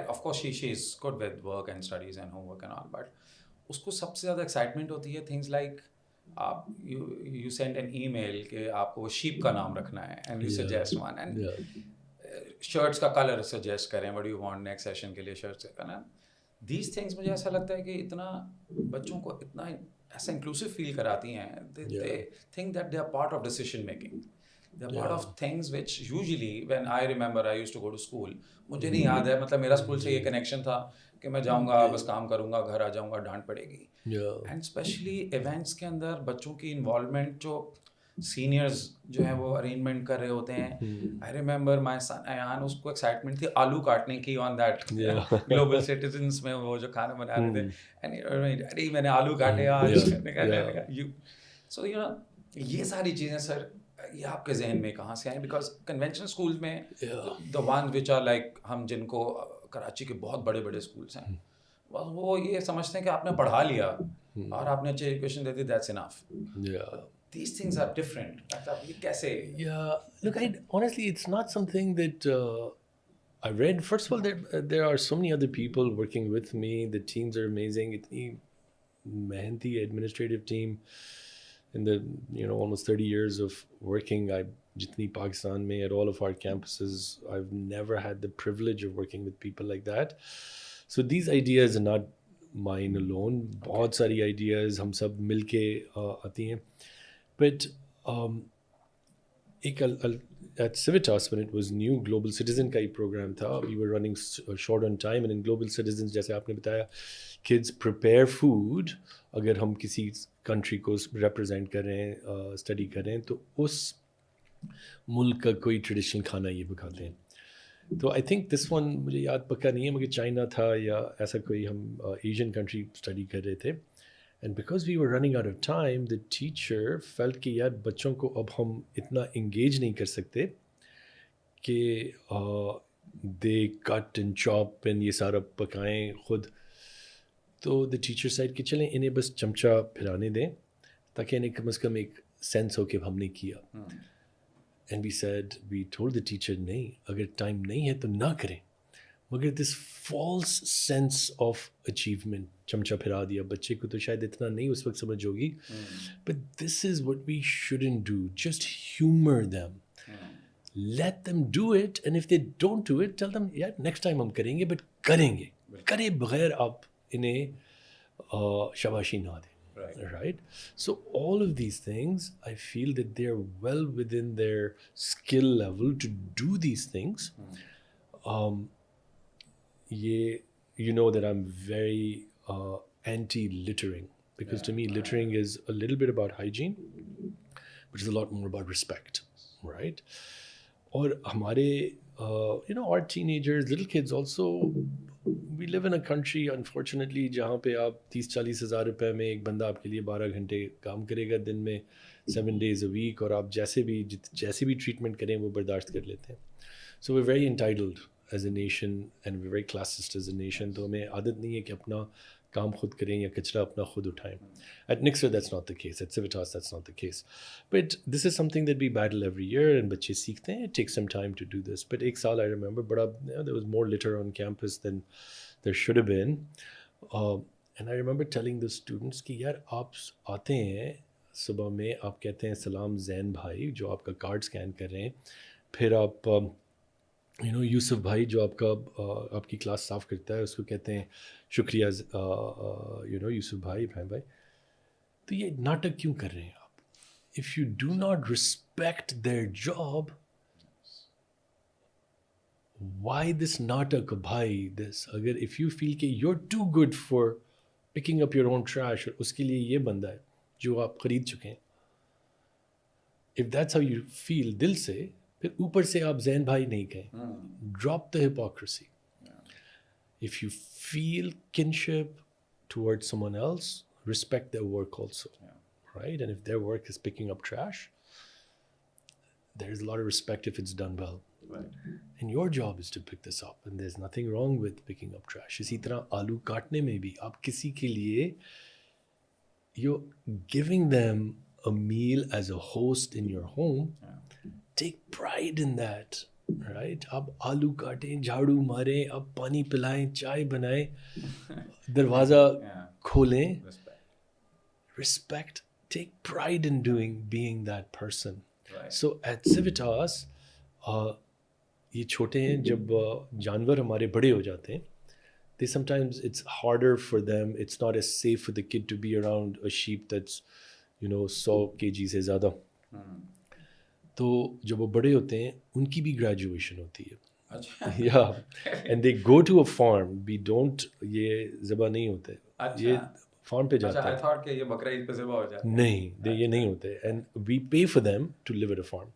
of course she's good with work and studies and homework and all, but उसको सबसे ज़्यादा excitement होती है things like you send an email कि आपको sheep का नाम रखना है and you suggest one, and shirts का color suggest करें, what do you want next session के लिए shirts का ना. These things मुझे ऐसा लगता है कि इतना बच्चों को इतना ऐसा inclusive feel कराती हैं. They think that they are part of decision making. They're part of things which usually when I remember I used to go to school, मुझे नहीं याद है, मतलब मेरा स्कूल से ये कनेक्शन था कि मैं जाऊँगा बस काम करूँगा, घर आ जाऊँगा, डांट पड़ेगी. एंड स्पेशली इवेंट्स के अंदर बच्चों की इन्वॉल्वमेंट जो सीनियर्स जो हैं वो अरेंजमेंट कर रहे होते हैं. I remember my son Ayaan, उसको एक्साइटमेंट थी आलू काटने की ऑन दैट ग्लोबल सिटीजन्स में वो जो खाना बना रहे थे, एंड डैडी मैंने आलू काटे आज. सो यू नो ये सारी चीज़ें सर ये आपके जहन में कहाँ से आए? बिकॉज कन्वेंशनल स्कूल में the one which are like हम जिनको कराची के बहुत बड़े बड़े स्कूल्स हैं वो ये समझते हैं कि आपने पढ़ा लिया और आपने अच्छी education they the, that's enough. These things are different. ये कैसे? Look, honestly, it's not something that I read. First of all, there are so many other people working with me. The teams are amazing. इतनी मेहनती administrative team. In the almost 30 years of working, jitni Pakistan mein at all of our campuses, I've never had the privilege of working with people like that. So these ideas are not mine alone. बहुत सारी ideas हम सब मिलके आती हैं. But at Civitas, when it was new, Global Citizen का ही program था. We were running short on time, and in Global Citizens, जैसे आपने बताया, kids prepare food. अगर हम किसी country को represent कर रहे हैं, study कर रहे हैं, तो उस मुल्क का कोई traditional खाना ये पकाते हैं. तो I think this one मुझे याद पक्का नहीं है, मगर चाइना था या ऐसा कोई हम Asian country study कर रहे थे. And because we were running out of time, the teacher felt कि यार बच्चों को अब हम इतना engage नहीं कर सकते कि they cut and chop and ये सारा पकाएं खुद. तो the teacher said कि चलें इन्हें बस चमचा फिराने दें ताकि इन्हें कम से कम एक सेंस हो कि हमने किया. And we said, we told the teacher नहीं, अगर टाइम नहीं है तो ना करें. मगर this false sense of achievement, चमचा फिरा दिया, बच्चे को तो शायद इतना नहीं उस वक्त समझ होगी. But this is what we shouldn't do. Just humor them. Let them do it, and if they don't do it, tell them, yeah, next time हम करेंगे, but करेंगे. करे बगैर आप इन्हें शाबाशी ना दें. Right? So all of these things, I feel that they're well within their skill level to do these things. You know that I'm very anti-littering, because to me littering is a little bit about hygiene, but it's a lot more about respect, right? और हमारे our teenagers, little kids also, we live in a country unfortunately जहाँ पे आप 30-40 हज़ार रुपए में एक बंदा आपके लिए 12 घंटे काम करेगा दिन में 7 days a week, और आप जैसे भी ट्रीटमेंट करें वो बर्दाश्त कर लेते हैं. So we're very entitled as a nation and we're very classist as a nation. तो हमें आदत नहीं है कि अपना काम खुद करें या कचरा अपना खुद उठाएं. At Nixer that's not the case. At Civitas that's not the case. But this is something that we battle every year and बच्चे सीखते हैं. It takes some time to do this. But एक साल I remember there was more litter on campus than there should have been. And I remember telling the students कि यार आप आते हैं सुबह में, आप कहते हैं सलाम जैन भाई जो आपका कार्ड स्कैन कर रहे हैं, फिर आप यूसुफ भाई जो आपकी क्लास साफ़ करता है उसको कहते हैं शुक्रिया यूसुफ भाई, इब्राहिम भाई. तो ये नाटक क्यों कर रहे हैं आप? If you do not respect their job, why this natak bhai this? अगर if you feel कि you're too good for picking up your own trash, और उसके लिए ये बंदा है जो आप खरीद चुके हैं, if that's how you feel दिल से, फिर ऊपर से आप जैन भाई नहीं कहें. Drop the hypocrisy. If you feel kinship towards someone else, respect their work also, right? And if their work is picking up trash, there's a lot of respect if it's done well. Right. And your job is to pick this up, and there's nothing wrong with picking up trash. इसी तरह आलू काटने में भी आप किसी के लिए you're giving them a meal as a host in your home. Take pride in that, right? आप आलू काटें, झाड़ू मारें, आप पानी पिलाएं, चाय बनाएं, दरवाज़ा खोलें. Respect. Take pride in being that person. Right. So at Civitas, ये छोटे हैं, जब जानवर हमारे बड़े हो जाते हैं, sometimes it's harder for them, it's not as safe for the kid to be around a sheep that's 100 kg से ज़्यादा. तो जब वो बड़े होते हैं उनकी भी ग्रेजुएशन होती है. Yeah, and they go to a farm. We don't, ये ज़बा नहीं होते, ये फार्म पे जाते हैं. I thought कि ये बकरा ईद पे ज़बा हो जाता है. नहीं, ये नहीं होते. And we pay for them to live at a farm,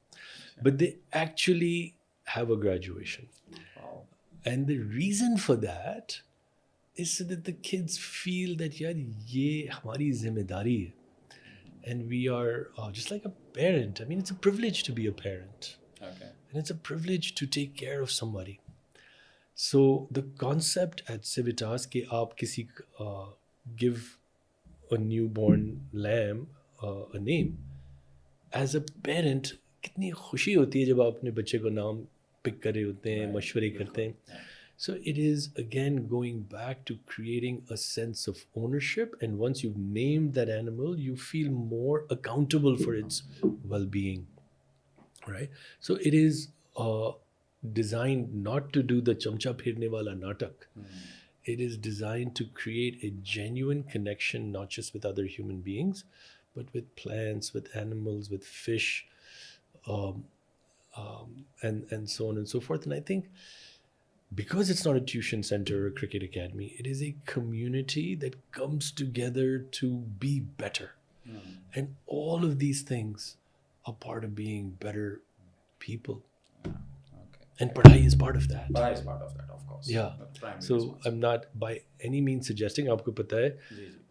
but they actually have a graduation. Wow. And the reason for that is so that the kids feel that यार ये हमारी जिम्मेदारी है. And we are just like a parent. I mean, it's a privilege to be a parent. Okay. And it's a privilege to take care of somebody. So the concept at Civitas कि आप किसी give a newborn lamb a name, as a parent कितनी खुशी होती है जब आप अपने बच्चे को नाम पिक कर रहे होते हैं, मशवरे करते हैं. So it is again going back to creating a sense of ownership, and once you've named that animal, you feel more accountable for its well-being, right? So it is designed not to do the chamcha phirne wala natak. It is designed to create a genuine connection, not just with other human beings, but with plants, with animals, with fish, and so on and so forth. And I think because it's not a tuition center or a cricket academy, it is a community that comes together to be better. And all of these things are part of being better people. Okay. And padhai is part of that. Padhai is part of that, of course. Yeah. So I'm not by any means suggesting, आपको पता है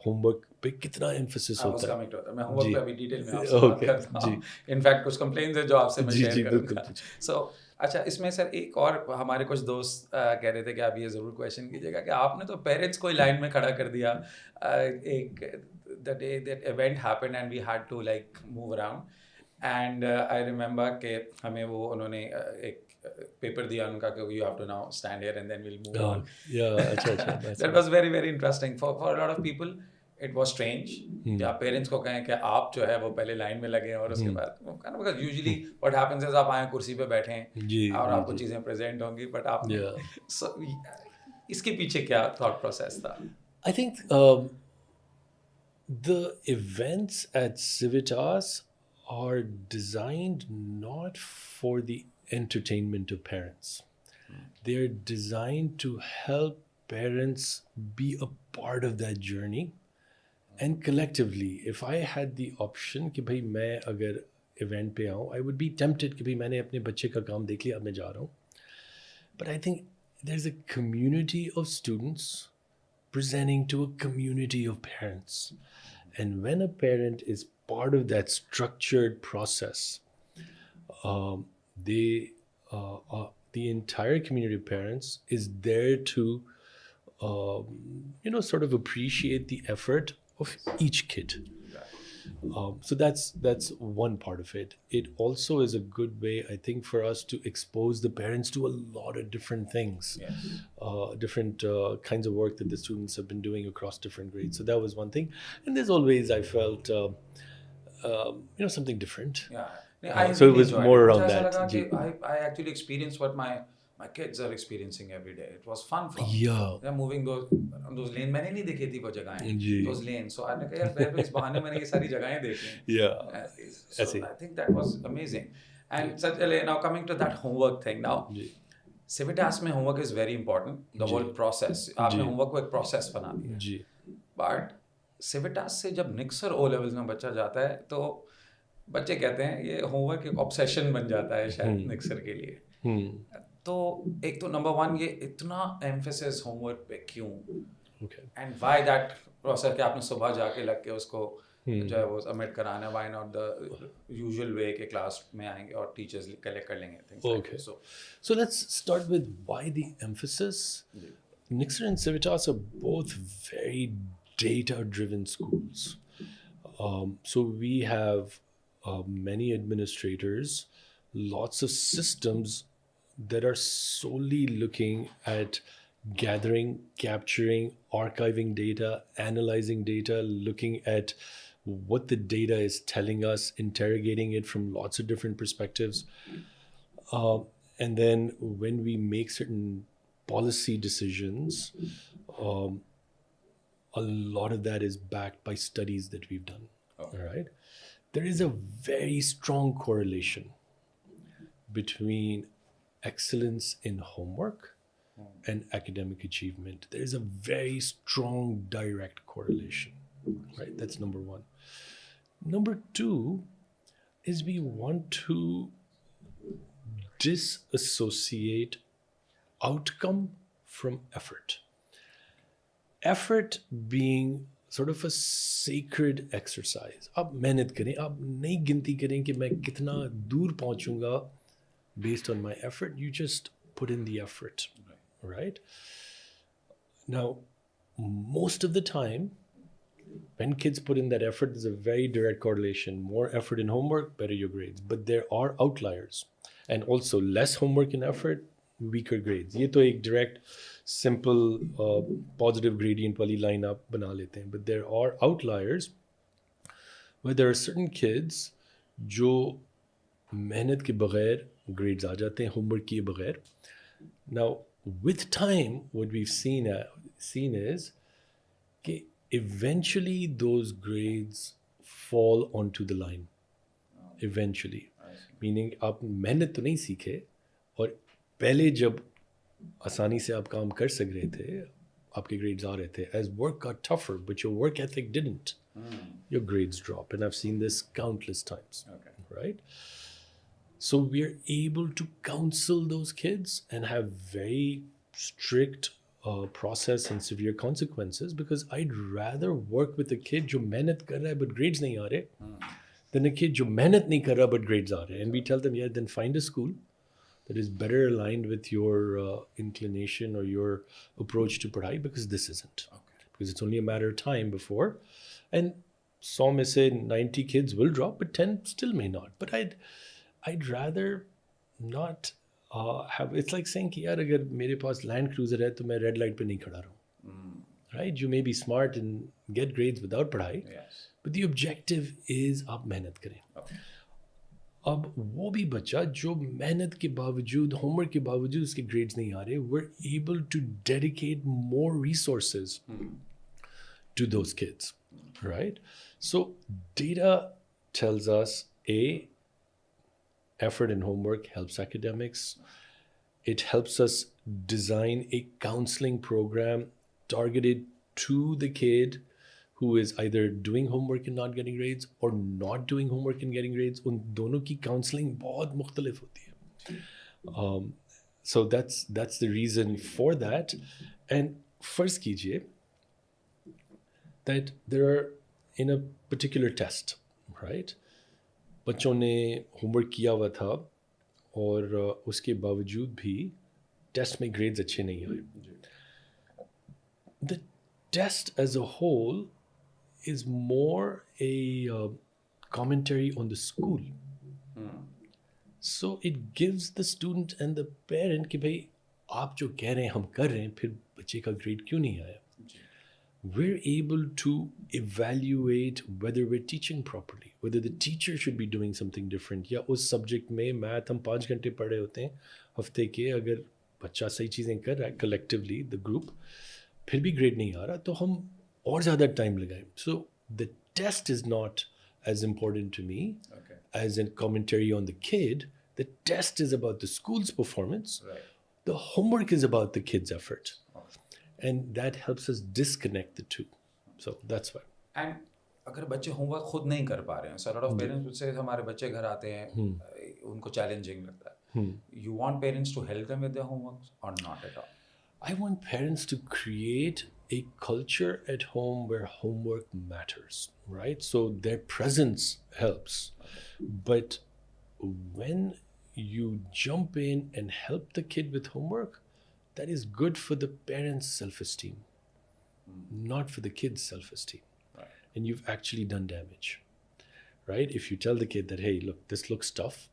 homework पे कितना emphasis होता है. मैं homework पे अभी detail में आपसे बात करता हूँ. In fact, कुछ complaints हैं जो आपसे मैं share करूँगा. So अच्छा, इसमें सर एक और हमारे कुछ दोस्त कह रहे थे कि आप ये ज़रूर क्वेश्चन कीजिएगा कि आपने तो पेरेंट्स को ही लाइन में खड़ा कर दिया। एक the day that event happened and we had to like move around and I remember कि हमें वो उन्होंने एक पेपर दिया उनका कि you have to now stand here and then we will move on. अच्छा अच्छा that was very very interesting for a lot of people. It was strange कि आप पेरेंट्स को कहें कि आप जो है वो पहले लाइन में लगे और उसके बाद because usually what happens is आप आए कुर्सी पे बैठे हैं जी और आपको चीज़ें प्रेजेंट होंगी, बट आपने so, इसके पीछे क्या थॉट प्रोसेस था? I think the events at Civitas are designed not for the entertainment of parents. They're designed to help parents be a part of that journey. And collectively, if I had the option कि भाई मैं अगर event पे आऊँ, I would be tempted कि भाई मैंने अपने बच्चे का काम देख लिया, अब मैं जा रहा हूँ. But I think there's a community of students presenting to a community of parents. And when a parent is part of that structured process, the entire community of parents is there to, sort of appreciate the effort of each kid. So that's one part of it. It also is a good way, I think, for us to expose the parents to a lot of different things, different kinds of work that the students have been doing across different grades. So that was one thing. And there's always, I felt, something different. So it was more around that. I actually experienced what my kids are experiencing every day. It was fun for me. Yeah. Moving those lanes, मैंने नहीं देखी थी वो जगहें, those lanes. So मैंने कहा यार मैं तो इस बहाने मैंने ये सारी जगहें देखी. Yeah. So I think that was amazing. And चलिए, now coming to that homework thing now. Civitas में homework is very important. The whole process. आपने homework को एक process बना दिया. But Civitas से जब निक्सर O levels में बच्चा जाता है तो बच्चे कहते हैं ये होमवर्क एक ऑब्सेशन बन जाता है शायद निक्सर के लिए. तो एक तो नंबर वन, ये इतना एम्फेसिस होमवर्क पे क्यों, एंड व्हाई दैट प्रोसेस कि आपने सुबह जाके लग के उसको जो है वो सबमिट कराना, व्हाई नॉट द यूजुअल वे के क्लास में आएंगे और टीचर्स कलेक्ट कर लेंगे things like that. So let's start with why the emphasis. Nixon and Civitas are both very data-driven schools. So we have many administrators, lots of systems that are solely looking at gathering, capturing, archiving data, analyzing data, looking at what the data is telling us, interrogating it from lots of different perspectives. And then when we make certain policy decisions, a lot of that is backed by studies that we've done. All right. There is a very strong correlation between excellence in homework and academic achievement. There is a very strong direct correlation, right? That's number one. Number two is we want to disassociate outcome from effort. Effort being sort of a sacred exercise. आप मेहनत करें, आप नहीं गिनती करें कि मैं कितना दूर पहुंचूंगा based on my effort. You just put in the effort, right? Now, most of the time, when kids put in that effort, there's a very direct correlation. More effort in homework, better your grades. But there are outliers. And also less homework and effort, weaker grades. ये तो एक direct, simple, positive gradient वाली line आप बना लेते हैं. But there are outliers where there are certain kids जो मेहनत के बगैर grades आ जाते हैं, homework किए बगैर. Now, with time, what we've seen is that eventually those grades fall onto the line. Eventually. Meaning आप मेहनत तो नहीं सीखे और पहले जब आसानी से आप काम कर सक रहे थे, आपके grades आ रहे थे. As work got tougher, but your work ethic didn't, your grades drop. And I've seen this countless times, right? So we're able to counsel those kids and have very strict process and severe consequences, because I'd rather work with a kid जो मेहनत कर रहा है but grades नहीं आ रहे than a kid जो मेहनत नहीं कर रहा but grades आ रहे हैं. And we tell them, yeah, then find a school that is better aligned with your inclination or your approach to padhai, because this isn't. Because it's only a matter of time before. And 100 में से 90 kids will drop, but 10 still may not. But I'd rather not have. It's like saying कि यार अगर मेरे पास Land Cruiser है तो मैं red light पे नहीं खड़ा रहूँ. Right? You may be smart and get grades without पढ़ाई, Yes. but the objective is आप मेहनत करें. Okay. अब वो भी बच्चा जो मेहनत के बावजूद, होमवर्क के बावजूद उसके ग्रेड्स नहीं आ रहे, we're able to dedicate more resources to those kids, right? So data tells us effort in homework helps academics. It helps us design a counseling program targeted to the kid who is either doing homework and not getting grades or not doing homework and getting grades. उन दोनों की counseling बहुत मुख्तलिफ होती है. So that's the reason for that. And first कीजिए that there are in a particular test, right? बच्चों ने होमवर्क किया हुआ था और उसके बावजूद भी टेस्ट में ग्रेड्स अच्छे नहीं आए. The test as a whole is more a commentary on the school. So it gives the student and the parent कि भाई आप जो कह रहे हैं हम कर रहे हैं, फिर बच्चे का ग्रेड क्यों नहीं आया? We're able to evaluate whether we're teaching properly, whether the teacher should be doing something different. या उस सब्जेक्ट में मैथ हम 5 घंटे पढ़े होते हैं हफ्ते के, अगर बच्चा सही चीज़ें कर रहा है collectively the group, फिर भी ग्रेड नहीं आ रहा तो हम और ज़्यादा टाइम लगाएं. So the test is not as important to me as a commentary on the kid. The test is about the school's performance. Right. The homework is about the kid's effort. And that helps us disconnect the two. So that's why. And अगर बच्चे homework खुद नहीं कर पा रहे हैं, so a lot of parents would say हमारे बच्चे घर आते हैं, उनको चैलेंजिंग लगता है. You want parents to help them with their homework or not at all? I want parents to create a culture at home where homework matters, right? So their presence helps. But when you jump in and help the kid with homework, that is good for the parent's self-esteem, not for the kid's self-esteem. Right. And you've actually done damage, right? If you tell the kid that, hey, look, this looks tough.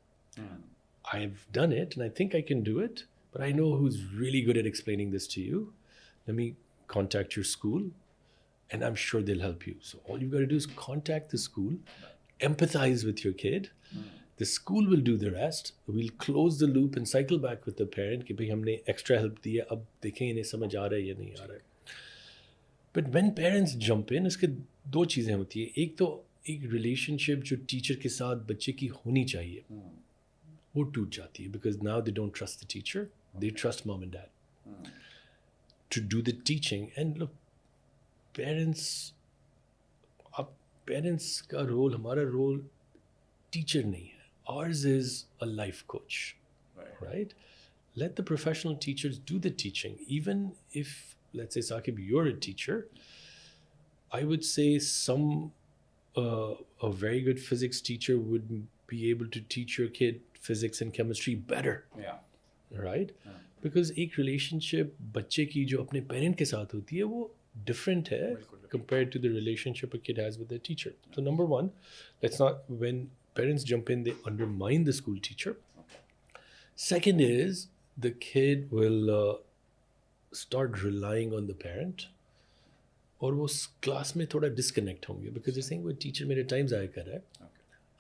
I've done it and I think I can do it, but I know who's really good at explaining this to you. Let me contact your school and I'm sure they'll help you. So all you've got to do is contact the school, empathize with your kid. The school will do the rest. We'll close the loop and cycle back with the parent कि भाई हमने extra help दिया, अब देखें इन्हें समझ आ रहा है या नहीं आ रहा है. But when parents jump in, इसके दो चीज़ें होती है. एक तो एक relationship जो teacher के साथ बच्चे की होनी चाहिए, वो टूट जाती है because now they don't trust the teacher, they trust mom and dad to do the teaching. And look, parents का role, हमारा role teacher नहीं है. Ours is a life coach, right? Let the professional teachers do the teaching. Even if, let's say, Saqib, you're a teacher, I would say a very good physics teacher would be able to teach your kid physics and chemistry better. Yeah. Right? Because एक relationship बच्चे की जो अपने parent के साथ होती है वो different है compared to the relationship a kid has with their teacher. So number one, let's not, when parents jump in, they undermine the school teacher. Second is the kid will start relying on the parent और वो class में थोड़ा disconnect होंगे because they're saying वो teacher मेरे time ज़ाया कर रहा है,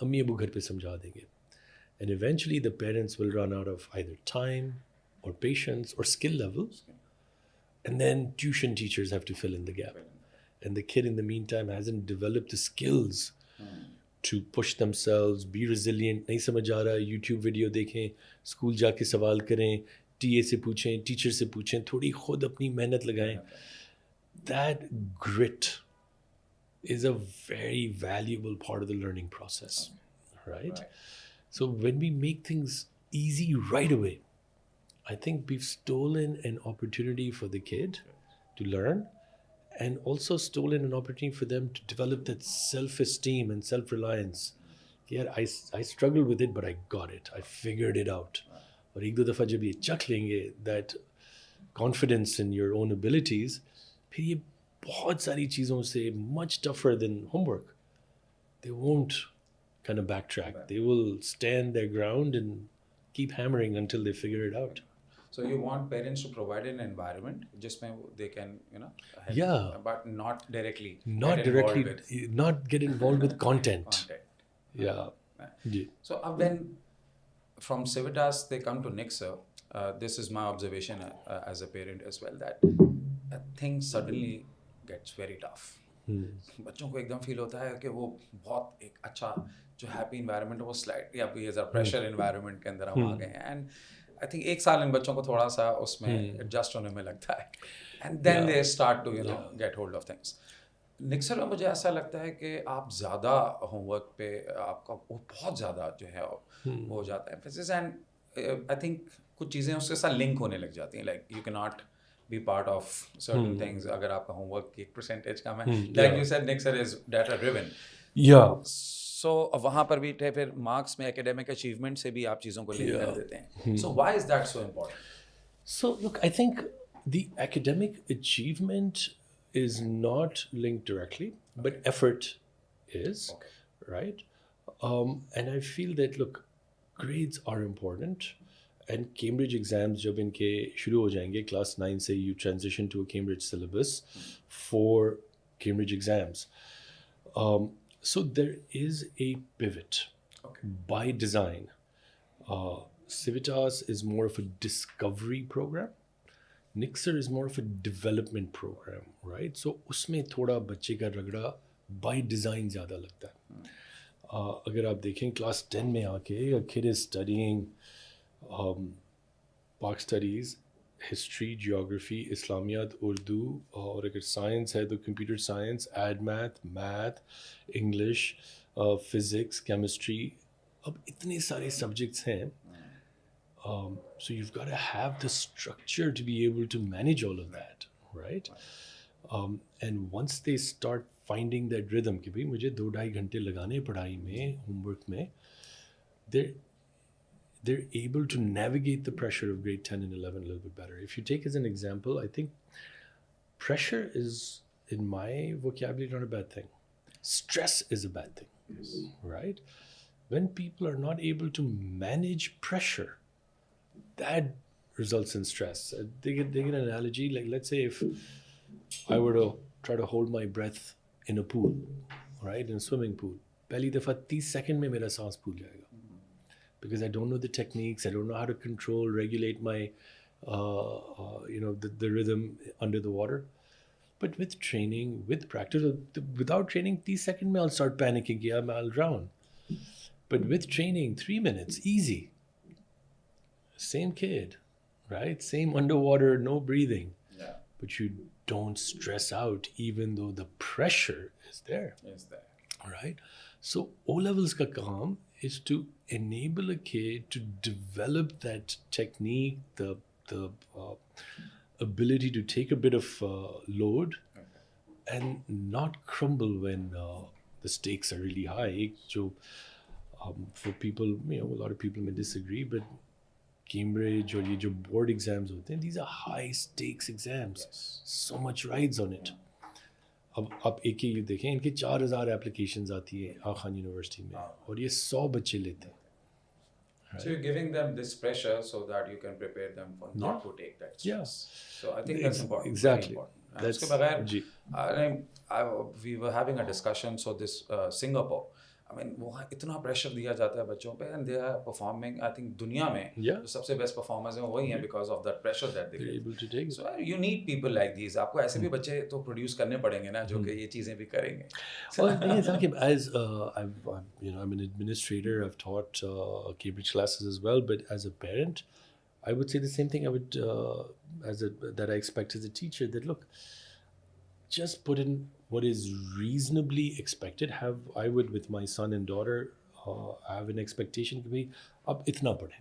अम्मी अबू घर पे समझा देंगे. And eventually the parents will run out of either time or patience or skill levels. And then tuition teachers have to fill in the gap. And the kid in the meantime hasn't developed the skills to push themselves, be resilient. नहीं समझ आ रहा, YouTube video देखें, school जाके सवाल करें, TA से पूछें, teacher से पूछें, थोड़ी खुद अपनी मेहनत लगाएं. That grit is a very valuable part of the learning process, right? So when we make things easy right away, I think we've stolen an opportunity for the kid to learn and also stolen an opportunity for them to develop that self-esteem and self-reliance. Yeah, I struggled with it, but I got it. I figured it out. और एक दो दफ़ा जब ये चख लेंगे that confidence in your own abilities, फिर ये बहुत सारी चीज़ों से much tougher than homework, they won't kind of backtrack. They will stand their ground and keep hammering until they figure it out. So you want parents to provide an environment जिसमें they can, you know, help, Yeah. but not directly Not get involved directly, with not get involved with content. content. Yeah. Yeah. So when from Civitas they come to Nixer, this is my observation as a parent as well, that things suddenly gets very tough. बच्चों को एकदम feel होता है कि वो बहुत एक अच्छा जो हैप्पी इन्वायरमेंट है वो स्लाइडली अभी एज अ प्रेशर इन्वायरमेंट के अंदर हम आ गए हैं, एंड आई थिंक एक साल इन बच्चों को थोड़ा सा उसमें एडजस्ट होने में लगता है, and then they start to you know get hold of things. Nexar में मुझे ऐसा लगता है कि आप ज़्यादा होमवर्क पे आपका वो बहुत ज़्यादा जो है वो हो जाता है एम्फेसिस, एंड आई थिंक कुछ चीज़ें उसके साथ लिंक होने लग जाती हैं, like you can not be part of certain things अगर आपका homework की एक percentage कम है, like you said Nixer is data driven. Yeah. So वहाँ पर भी थे फिर marks में academic achievement से भी आप चीज़ों को link कर देते हैं. So why is that so important? So look, I think the academic achievement is not linked directly, but effort is, right? And I feel that look, grades are important. And Cambridge exams जब इनके शुरू हो जाएंगे class 9 से, you transition to a Cambridge syllabus for Cambridge exams. So there is a pivot by design. Civitas is more of a discovery program. Nixer is more of a development program, right? So उसमें थोड़ा बच्चे का रगड़ा by design ज़्यादा लगता है. अगर आप देखें class 10 में आके a kid is studying Pak studies, history, geography, Islamiyat, Urdu, और अगर science है तो computer science, add math, English, physics, chemistry, अब इतने सारे subjects हैं, so you've got to have the structure to be able to manage all of that, right? And once they start finding that rhythm कि भाई मुझे 2-2.5 घंटे लगाने पढ़ाई में, homework में, they're able to navigate the pressure of grade 10 and 11 a little bit better. If you take as an example, I think pressure is, in my vocabulary, not a bad thing. Stress is a bad thing, right? When people are not able to manage pressure, that results in stress. They get an analogy, like let's say if I were to try to hold my breath in a pool, right, in a swimming pool, पहली दफ़ा 30 second में मेरा सांस फूल जाएगा. Because I don't know the techniques, I don't know how to control, regulate my, the rhythm under the water. But with training, with practice, without training, 30 seconds I'll start panicking, I'll drown. But with training, 3 minutes, easy. Same kid, right? Same underwater, no breathing. Yeah. But you don't stress out even though the pressure is there. Right? So O-levels ka kaam is to enable a kid to develop that technique, the ability to take a bit of load and not crumble when the stakes are really high. So for people, a lot of people may disagree, but Cambridge or ये जो board exams होते हैं, these are high stakes exams. Yes. So much rides on it. अब आप एक ही देखें, इनके 4000 applications आती है आगा खान यूनिवर्सिटी में, और ये 100 बच्चे लेते हैं. Right? So you're giving them this pressure so that you can prepare them for not to take that stress. So I think that's important. Exactly. Very important. उसके बगैर we were having a discussion. So this Singapore, I mean वहाँ इतना pressure दिया जाता है बच्चों पे, and they are performing, I think दुनिया में जो सबसे बेस्ट परफॉर्मर्स हैं वही हैं because of that pressure that they able to take. So you need people like these. आपको ऐसे भी बच्चे तो प्रोड्यूस करने पड़ेंगे ना जो कि ये चीज़ें भी करेंगे. Well, as I'm an administrator, I've taught Cambridge classes as well, but as a parent, I would say the same thing. I would that I expect as a teacher, that look, just put in what is reasonably expected. I would with my son and daughter have an expectation कि भाई आप इतना पढ़ें,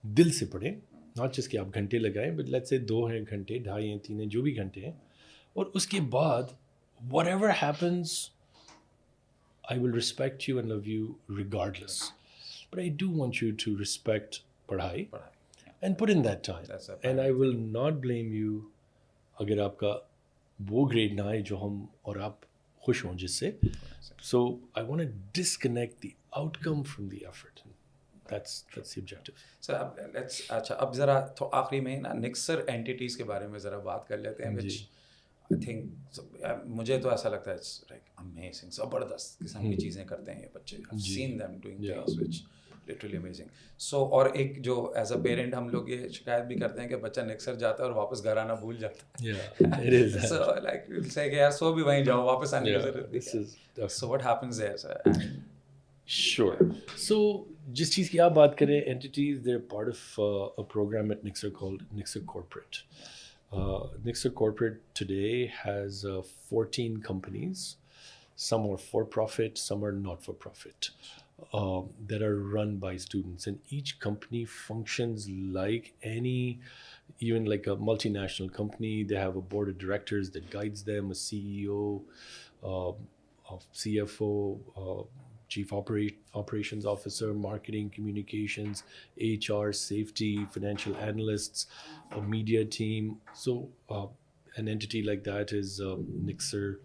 दिल से पढ़ें, not just कि आप घंटे लगाएं, but let's say 2 हैं घंटे, 2.5 हैं, 3 हैं, जो भी घंटे हैं, और उसके बाद whatever happens, I will respect you and love you regardless. But I do want you to respect पढ़ाई, and put in that time. That's a And I will not blame you अगर आपका वो grade ना आए जो हम और आप खुश हों जिससे. So I want to disconnect the outcome from the effort. That's the objective. Sir अब लेट्स अच्छा अब ज़रा तो आखिरी में ना निक्सर एंटिटीज़ के बारे में ज़रा बात कर लेते हैं which आई थिंक मुझे तो ऐसा लगता है इट्स लाइक अमेजिंग, ज़बरदस्त किस्म की चीज़ें करते हैं ये बच्चे. I have seen them doing things which literally amazing. So और एक जो एज अ पेरेंट हम लोग ये शिकायत भी करते हैं कि बच्चा निक्सर जाता है और वापस घर आना भूल जाता है. Yeah, it is. So like will say कि यार सो भी वहीं जाओ, वापस आने की ज़रूरत This is नहीं. So what happens there sir? Sure. So, जिस चीज़ की आप बात करें, entities, they're part of a program at Nixer called Nixer Corporate. Nixer Corporate today has 14 companies. Some are for-profit, some are not-for-profit, that are run by students. And each company functions like any, even like a multinational company. They have a board of directors that guides them, a CEO, a CFO, Chief Operations Officer, Marketing, Communications, HR, Safety, Financial Analysts, a media team. So an entity like that is Nixer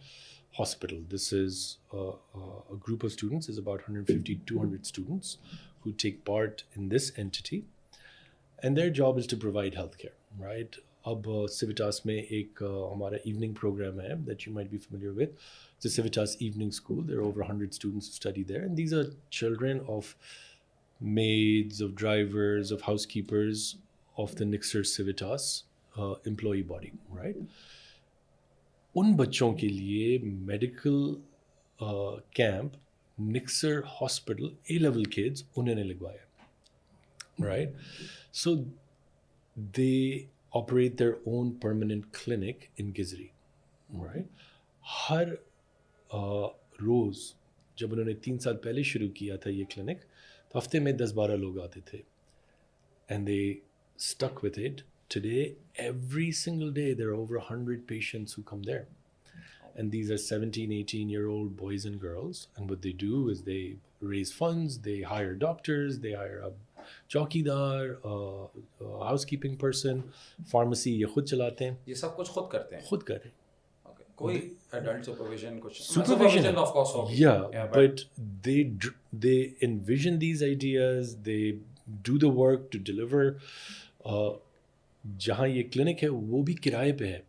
Hospital. This is a group of students, is about 150, 200 students who take part in this entity. And their job is to provide healthcare, right? अब Civitas में एक हमारा evening program है that you might be familiar with. It's a Civitas evening school. There are over 100 students who study there. And these are children of maids, of drivers, of housekeepers of the Nixer Civitas employee body, right? उन बच्चों के लिए medical camp Nixer Hospital A-level kids उन्होंने लगवाया, right? So they operate their own permanent clinic in Gizri, right? हर रोज़ जब उन्होंने 3 साल पहले शुरू किया था ये क्लिनिक, तो हफ्ते में 10-12 लोग आते थे. And they stuck with it. Today, every single day, there are over 100 patients who come there. And these are 17, 18-year-old boys and girls. And what they do is they raise funds, they hire doctors, they hire a चौकीदार, housekeeping person, pharmacy ये खुद चलाते हैं. ये सब कुछ खुद करते हैं? खुद कर रहे हैं. कोई एडल्ट सुपरविजन कुछ? Supervision of course होगी. Yeah, but they envision these ideas, they do the work to deliver. जहाँ ये क्लिनिक है वो भी किराए पे है.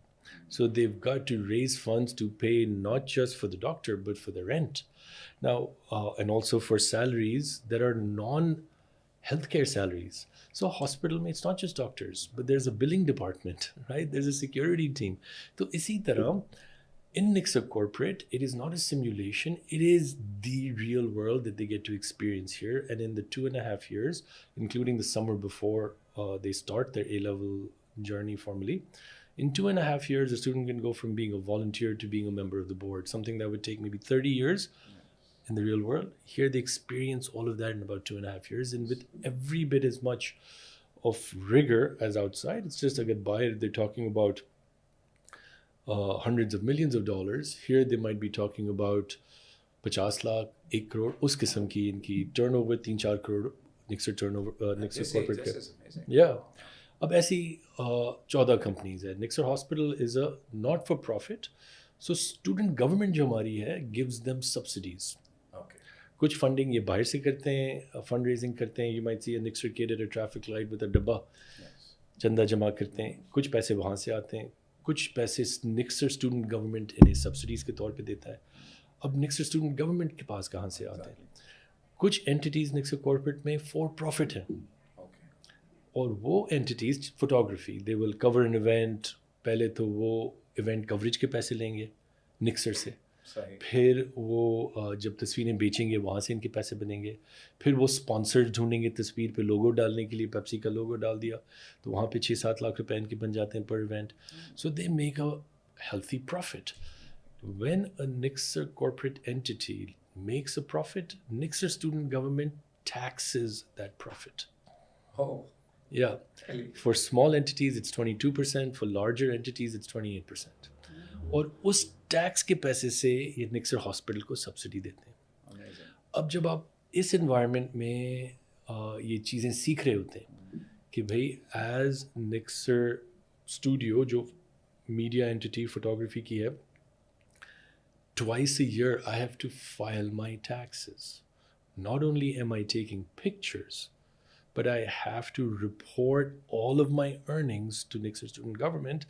So they've got to raise funds to pay not just for the doctor but for the rent. Now, and also for salaries that are non-healthcare salaries. So hospital में it's not just doctors, but there's a billing department, right? There's a security team. तो इसी तरह in Nixer Corporate, it is not a simulation. It is the real world that they get to experience here. And in the 2.5 years, including the summer before they start their A-level journey formally, in 2.5 years, a student can go from being a volunteer to being a member of the board, something that would take maybe 30 years in the real world. Here they experience all of that in about 2.5 years, and with every bit as much of rigor as outside. It's just a good buy. They're talking about hundreds of millions of dollars. Here they might be talking about 50 lakh, 1 crore, उस किस्म की इनकी turnover 3-4 crore Nixer turnover, Nixer corporate. This is amazing. Yeah. अब ऐसी 14 companies है. Nixer Hospital is a not for profit. So student government जो हमारी है gives them subsidies. Okay. कुछ फंडिंग ये बाहर से करते हैं, फंड रेजिंग करते हैं. You might see a Nixer kid at a traffic light with a डब्बा, चंदा जमा करते हैं. कुछ पैसे वहाँ से आते हैं, कुछ पैसे Nixer student government इन्हें सब्सिडीज के तौर पे देता है. अब Nixer student government के पास कहाँ से आते हैं? कुछ एंटिटीज़ Nixer corporate में फॉर प्रॉफिट हैं. और वो entities photography, they will cover an event. पहले तो वो इवेंट कवरेज के पैसे लेंगे Nixer से, फिर वो जब तस्वीरें बेचेंगे वहाँ से इनके पैसे बनेंगे. फिर वो स्पॉन्सर ढूंढेंगे तस्वीर पे लोगो डालने के लिए. पेप्सी का लोगो डाल दिया तो वहाँ पे 6-7 लाख रुपए इनके बन जाते हैं पर event. So they make a healthy profit. When a Nixer corporate entity makes a profit, Nixer student government taxes that profit. Oh. Yeah. For small entities, it's 22%. For larger entities, it's 28%. और उस tax के पैसे से ये Nixer hospital को subsidy देते हैं. अब जब आप इस इन्वायरमेंट में ये चीज़ें सीख रहे होते हैं कि भाई एज निक्सर स्टूडियो जो मीडिया एंटिटी फोटोग्राफी की है, twice a year I have to file my taxes. Not only am I taking pictures, but I have to report all of my earnings to Nixon student government.